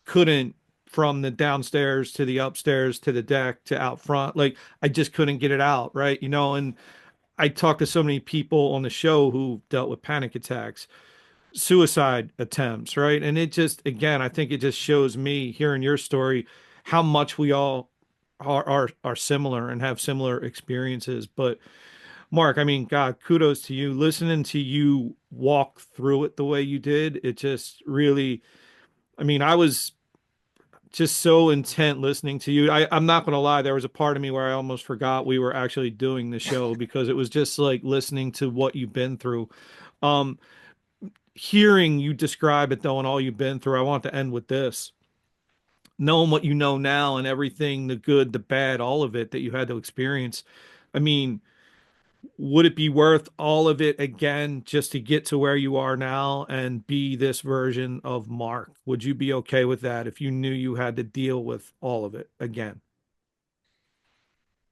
couldn't from the downstairs to the upstairs to the deck to out front. Like I just couldn't get it out, right? And I talked to so many people on the show who dealt with panic attacks, suicide attempts, right? And it just, again, I think it just shows me hearing your story how much we all are similar and have similar experiences. But Mark, I mean, God, kudos to you. Listening to you walk through it the way you did, it just really, I mean, I was just so intent listening to you. I'm not going to lie, there was a part of me where I almost forgot we were actually doing the show because it was just like listening to what you've been through. Um, Hearing you describe it though and all you've been through, I want to end with this. Knowing what you know now and everything, the good, the bad, all of it that you had to experience. I mean, would it be worth all of it again just to get to where you are now and be this version of Mark? Would you be okay with that if you knew you had to deal with all of it again?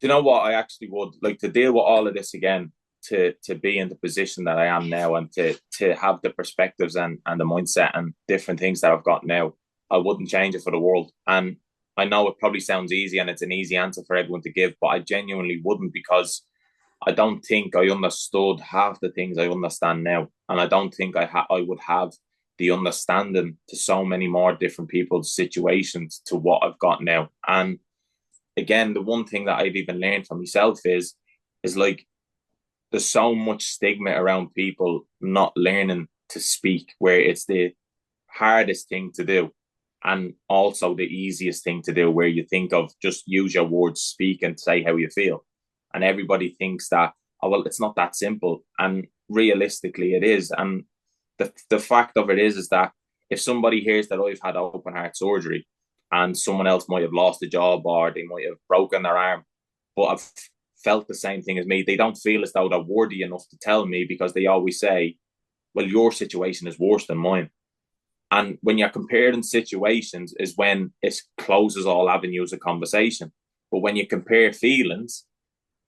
You know what? I actually would like to deal with all of this again, to be in the position that I am now, and to have the perspectives and the mindset and different things that I've got now. I wouldn't change it for the world. And I know it probably sounds easy and it's an easy answer for everyone to give, but I genuinely wouldn't, because I don't think I understood half the things I understand now, and I don't think I would have the understanding to so many more different people's situations to what I've got now. And again, the one thing that I've even learned from myself is like there's so much stigma around people not learning to speak, where it's the hardest thing to do and also the easiest thing to do, where you think of just use your words, speak and say how you feel. And everybody thinks that, oh, well, it's not that simple. And realistically, it is. And the fact of it is that if somebody hears that I've had open heart surgery and someone else might have lost a job or they might have broken their arm, but have felt the same thing as me, they don't feel as though they're worthy enough to tell me, because they always say, well, your situation is worse than mine. And when you're comparing situations is when it closes all avenues of conversation. But when you compare feelings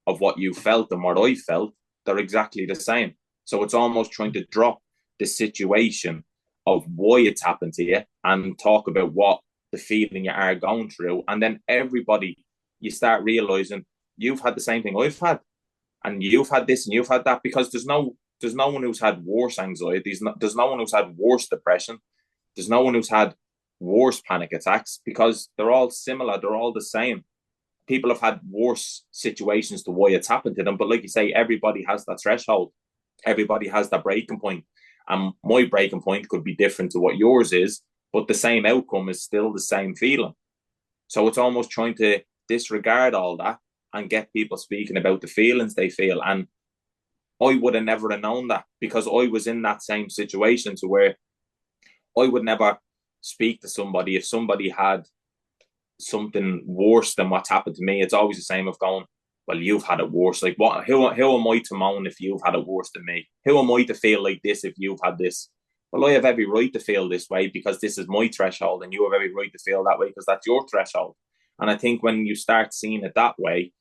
of what you felt and what I felt, they're exactly the same. So it's almost trying to drop the situation of why it's happened to you and talk about what the feeling you are going through. And then everybody, you start realizing you've had the same thing I've had, and you've had this and you've had that, because there's no one who's had worse anxiety. There's no one who's had worse depression. There's no one who's had worse panic attacks, because they're all similar. They're all the same. People have had worse situations to why it's happened to them. But like you say, everybody has that threshold. Everybody has that breaking point. And my breaking point could be different to what yours is, but the same outcome is still the same feeling. So it's almost trying to disregard all that and get people speaking about the feelings they feel. And I would have never have known that, because I was in that same situation, to where I would never speak to somebody if somebody had something worse than what's happened to me. It's always the same of going, well, you've had it worse. Like, what? Who am I to moan if you've had it worse than me? Who am I to feel like this if you've had this? Well, I have every right to feel this way because this is my threshold, and you have every right to feel that way because that's your threshold. And I think when you start seeing it that way,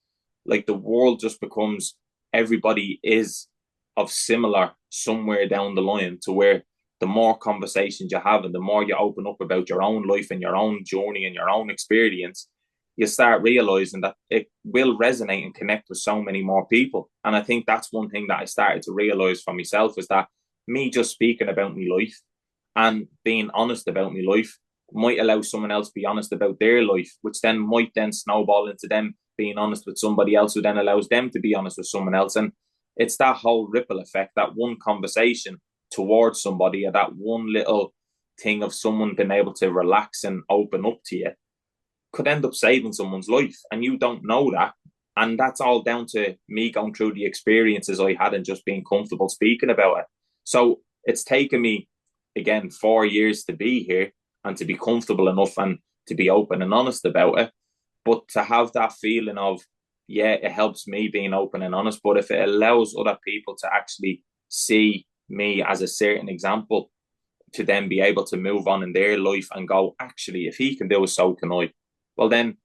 like the world just becomes, everybody is of similar somewhere down the line, to where the more conversations you have and the more you open up about your own life and your own journey and your own experience, you start realizing that it will resonate and connect with so many more people. And I think that's one thing that I started to realize for myself, is that me just speaking about my life and being honest about my life might allow someone else to be honest about their life, which then might then snowball into them being honest with somebody else, who then allows them to be honest with someone else. And it's that whole ripple effect, that one conversation towards somebody, or that one little thing of someone being able to relax and open up to you, could end up saving someone's life. And you don't know that. And that's all down to me going through the experiences I had and just being comfortable speaking about it. So it's taken me, again, 4 years to be here and to be comfortable enough and to be open and honest about it. But to have that feeling of, yeah, it helps me being open and honest. But if it allows other people to actually see me as a certain example, to then be able to move on in their life and go, actually, if he can do it, so can I. Well, then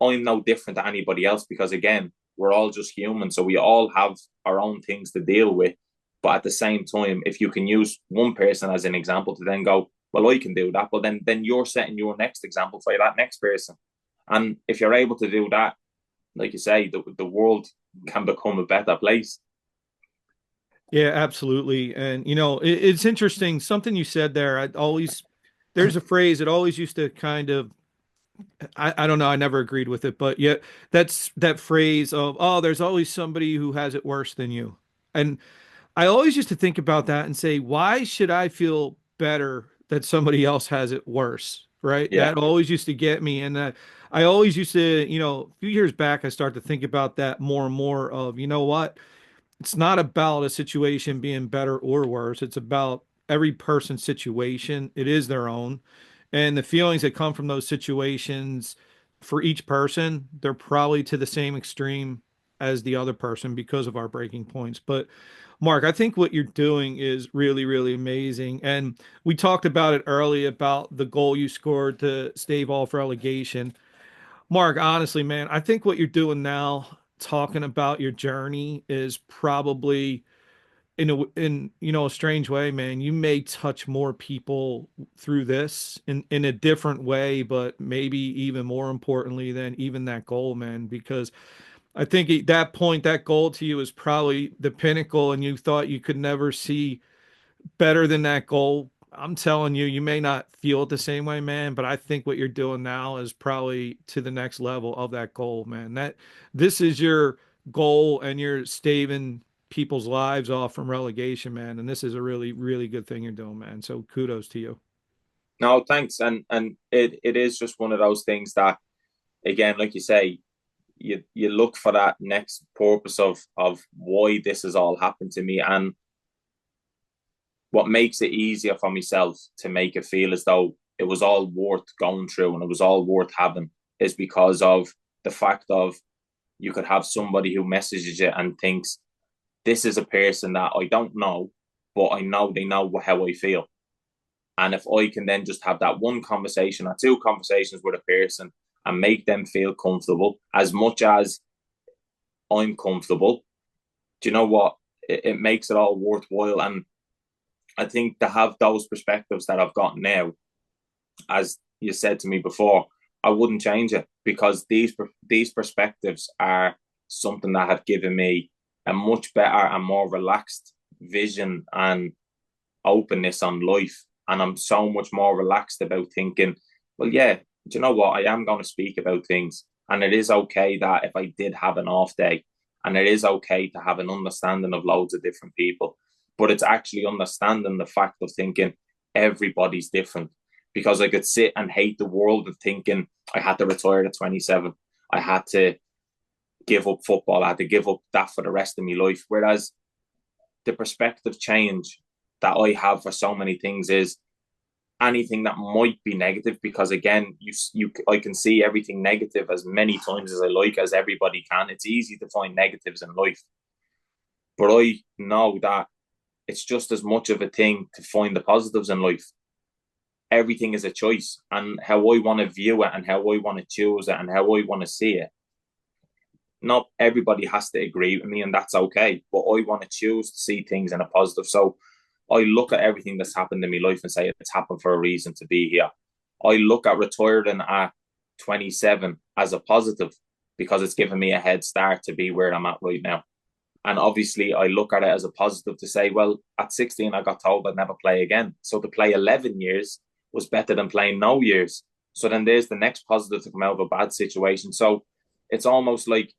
I'm no different to anybody else because, again, we're all just human. So we all have our own things to deal with. But at the same time, if you can use one person as an example to then go, well, I can do that, but then you're setting your next example for that next person. And if you're able to do that, like you say, the world can become a better place. Yeah, absolutely. And it's interesting. Something you said there, there's a phrase that always used to kind of, I don't know, I never agreed with it, but yet that's that phrase of, oh, there's always somebody who has it worse than you. And I always used to think about that and say, why should I feel better that somebody else has it worse? Right. Yeah. That always used to get me. And I always used to, a few years back, I started to think about that more and more of, you know what? It's not about a situation being better or worse. It's about every person's situation. It is their own. And the feelings that come from those situations for each person, they're probably to the same extreme as the other person because of our breaking points. But Mark, I think what you're doing is really, really amazing. And we talked about it early about the goal you scored to stave off relegation. Mark, honestly, man, I think what you're doing now, talking about your journey, is probably in a strange way, man. You may touch more people through this in a different way, but maybe even more importantly than even that goal, man. Because I think at that point, that goal to you is probably the pinnacle, and you thought you could never see better than that goal. I'm telling you, you may not feel it the same way, man, but I think what you're doing now is probably to the next level of that goal, man. That this is your goal, and you're staving people's lives off from relegation, man. And this is a really, really good thing you're doing, man. So kudos to you. No, thanks. And it is just one of those things that, again, like you say, you look for that next purpose of why this has all happened to me, and what makes it easier for myself to make it feel as though it was all worth going through and it was all worth having is because of the fact of you could have somebody who messages you and thinks, this is a person that I don't know, but I know they know how I feel. And if I can then just have that one conversation or two conversations with a person and make them feel comfortable as much as I'm comfortable, do you know what? It makes it all worthwhile. And I think to have those perspectives that I've got now, as you said to me before, I wouldn't change it because these perspectives are something that have given me a much better and more relaxed vision and openness on life. And I'm so much more relaxed about thinking, well, yeah, do you know what? I am going to speak about things. And it is okay that if I did have an off day, and it is okay to have an understanding of loads of different people, but it's actually understanding the fact of thinking everybody's different. Because I could sit and hate the world and thinking I had to retire at 27. I had to give up football. I had to give up that for the rest of my life. Whereas the perspective change that I have for so many things is anything that might be negative, because again, I can see everything negative as many times as I like, as everybody can. It's easy to find negatives in life. But I know that it's just as much of a thing to find the positives in life. Everything is a choice, and how I want to view it and how I want to choose it and how I want to see it. Not everybody has to agree with me, and that's okay. But I want to choose to see things in a positive. So I look at everything that's happened in my life and say it's happened for a reason to be here. I look at retiring at 27 as a positive because it's given me a head start to be where I'm at right now. And obviously, I look at it as a positive to say, well, at 16, I got told I'd never play again. So to play 11 years was better than playing no years. So then there's the next positive to come out of a bad situation. So it's almost like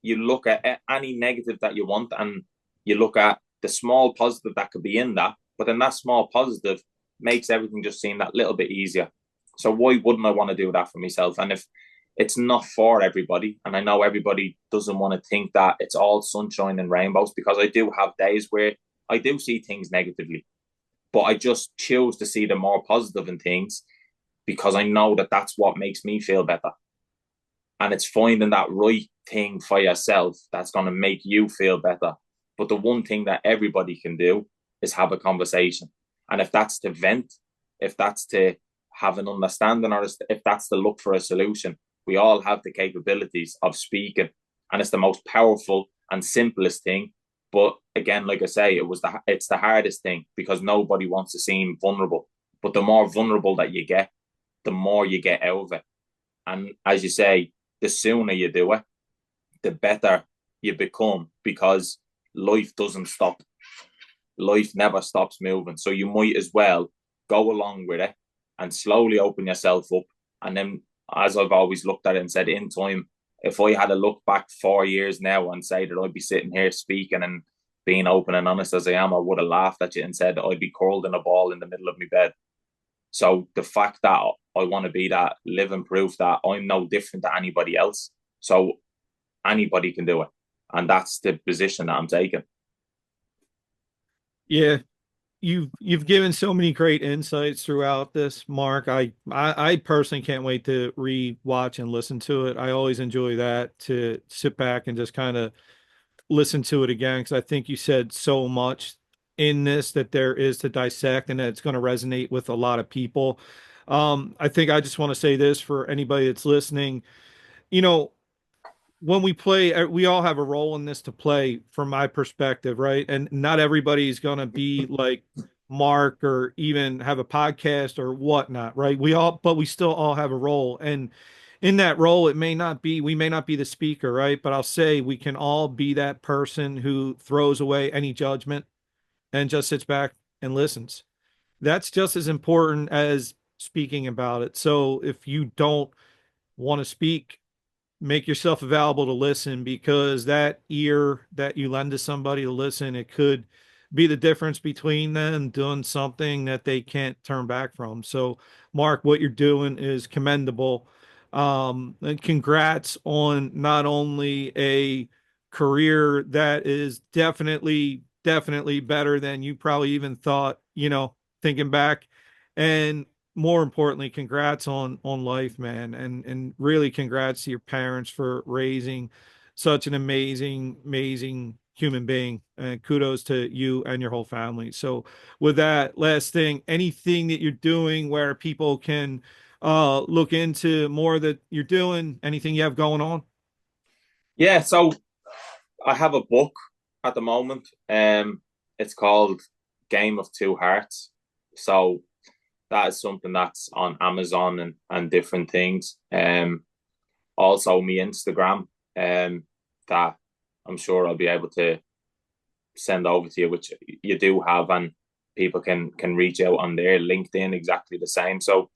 you look at any negative that you want and you look at the small positive that could be in that, but then that small positive makes everything just seem that little bit easier. So why wouldn't I want to do that for myself? And if it's not for everybody, and I know everybody doesn't want to think that it's all sunshine and rainbows, because I do have days where I do see things negatively, but I just choose to see the more positive in things because I know that that's what makes me feel better. And it's finding that right thing for yourself that's going to make you feel better. But the one thing that everybody can do is have a conversation. And if that's to vent, if that's to have an understanding, or if that's to look for a solution, We all have the capabilities of speaking, and it's the most powerful and simplest thing. But again, like I say, it's the hardest thing because nobody wants to seem vulnerable. But the more vulnerable that you get, the more you get out of it. And as you say, the sooner you do it, the better you become, because life doesn't stop. Life never stops moving. So you might as well go along with it and slowly open yourself up. And then, as I've always looked at it and said, in time, if I had to look back 4 years now and say that I'd be sitting here speaking and being open and honest as I am, I would have laughed at you and said that I'd be curled in a ball in the middle of my bed. So the fact that I want to be that living proof that I'm no different to anybody else. So anybody can do it. And that's the position that I'm taking. Yeah, you've given so many great insights throughout this, Mark. I personally can't wait to re-watch and listen to it. I always enjoy that, to sit back and just kind of listen to it again, because I think you said so much in this that there is to dissect, and that it's going to resonate with a lot of people. I think I just want to say this for anybody that's listening. You know, when we play, we all have a role in this to play, from my perspective, right? And not everybody's going to be like Mark or even have a podcast or whatnot, right? But we still all have a role. And in that role, we may not be the speaker, right? But I'll say we can all be that person who throws away any judgment and just sits back and listens. That's just as important as speaking about it. So if you don't want to speak, make yourself available to listen, because that ear that you lend to somebody to listen, it could be the difference between them doing something that they can't turn back from. So, Mark, what you're doing is commendable. And congrats on not only a career that is definitely better than you probably even thought, thinking back, and more importantly, congrats on life, man. And really congrats to your parents for raising such an amazing human being. And kudos to you and your whole family. So with that, last thing, anything that you're doing where people can look into more that you're doing, anything you have going on? Yeah, so I have a book at the moment. It's called Game of Two Hearts. So that is something that's on Amazon and different things. Also my Instagram, that I'm sure I'll be able to send over to you, which you do have, and people can reach out on there. LinkedIn, exactly the same. So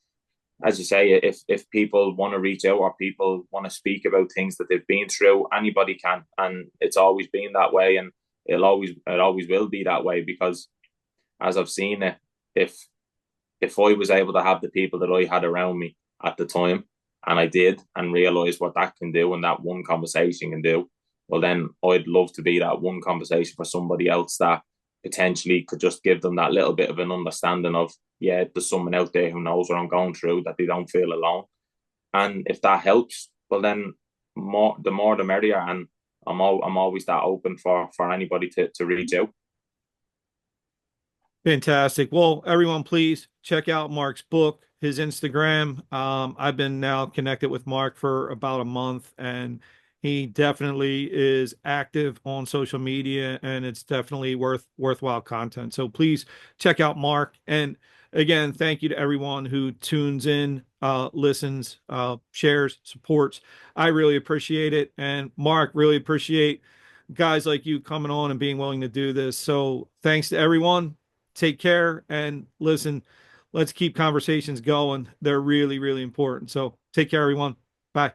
as you say, if people want to reach out or people want to speak about things that they've been through, anybody can, and it's always been that way, and it always will be that way, because as I've seen it, if I was able to have the people that I had around me at the time, and I did, and realize what that can do and that one conversation can do, well, then I'd love to be that one conversation for somebody else that potentially could just give them that little bit of an understanding of, yeah, there's someone out there who knows what I'm going through, that they don't feel alone. And if that helps, well, then the more the merrier. And I'm always that open for anybody to reach out. Fantastic. Well, everyone, please check out Mark's book, his Instagram. I've been now connected with Mark for about a month, and he definitely is active on social media, and it's definitely worthwhile content. So please check out Mark. And again, thank you to everyone who tunes in, listens, shares, supports. I really appreciate it. And Mark, really appreciate guys like you coming on and being willing to do this. So thanks to everyone. Take care, and listen, let's keep conversations going. They're really important. So take care, everyone. Bye.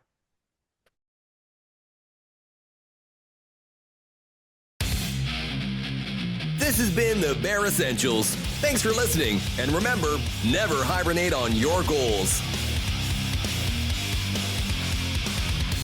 This has been the Bare Essentials. Thanks for listening. And remember, never hibernate on your goals.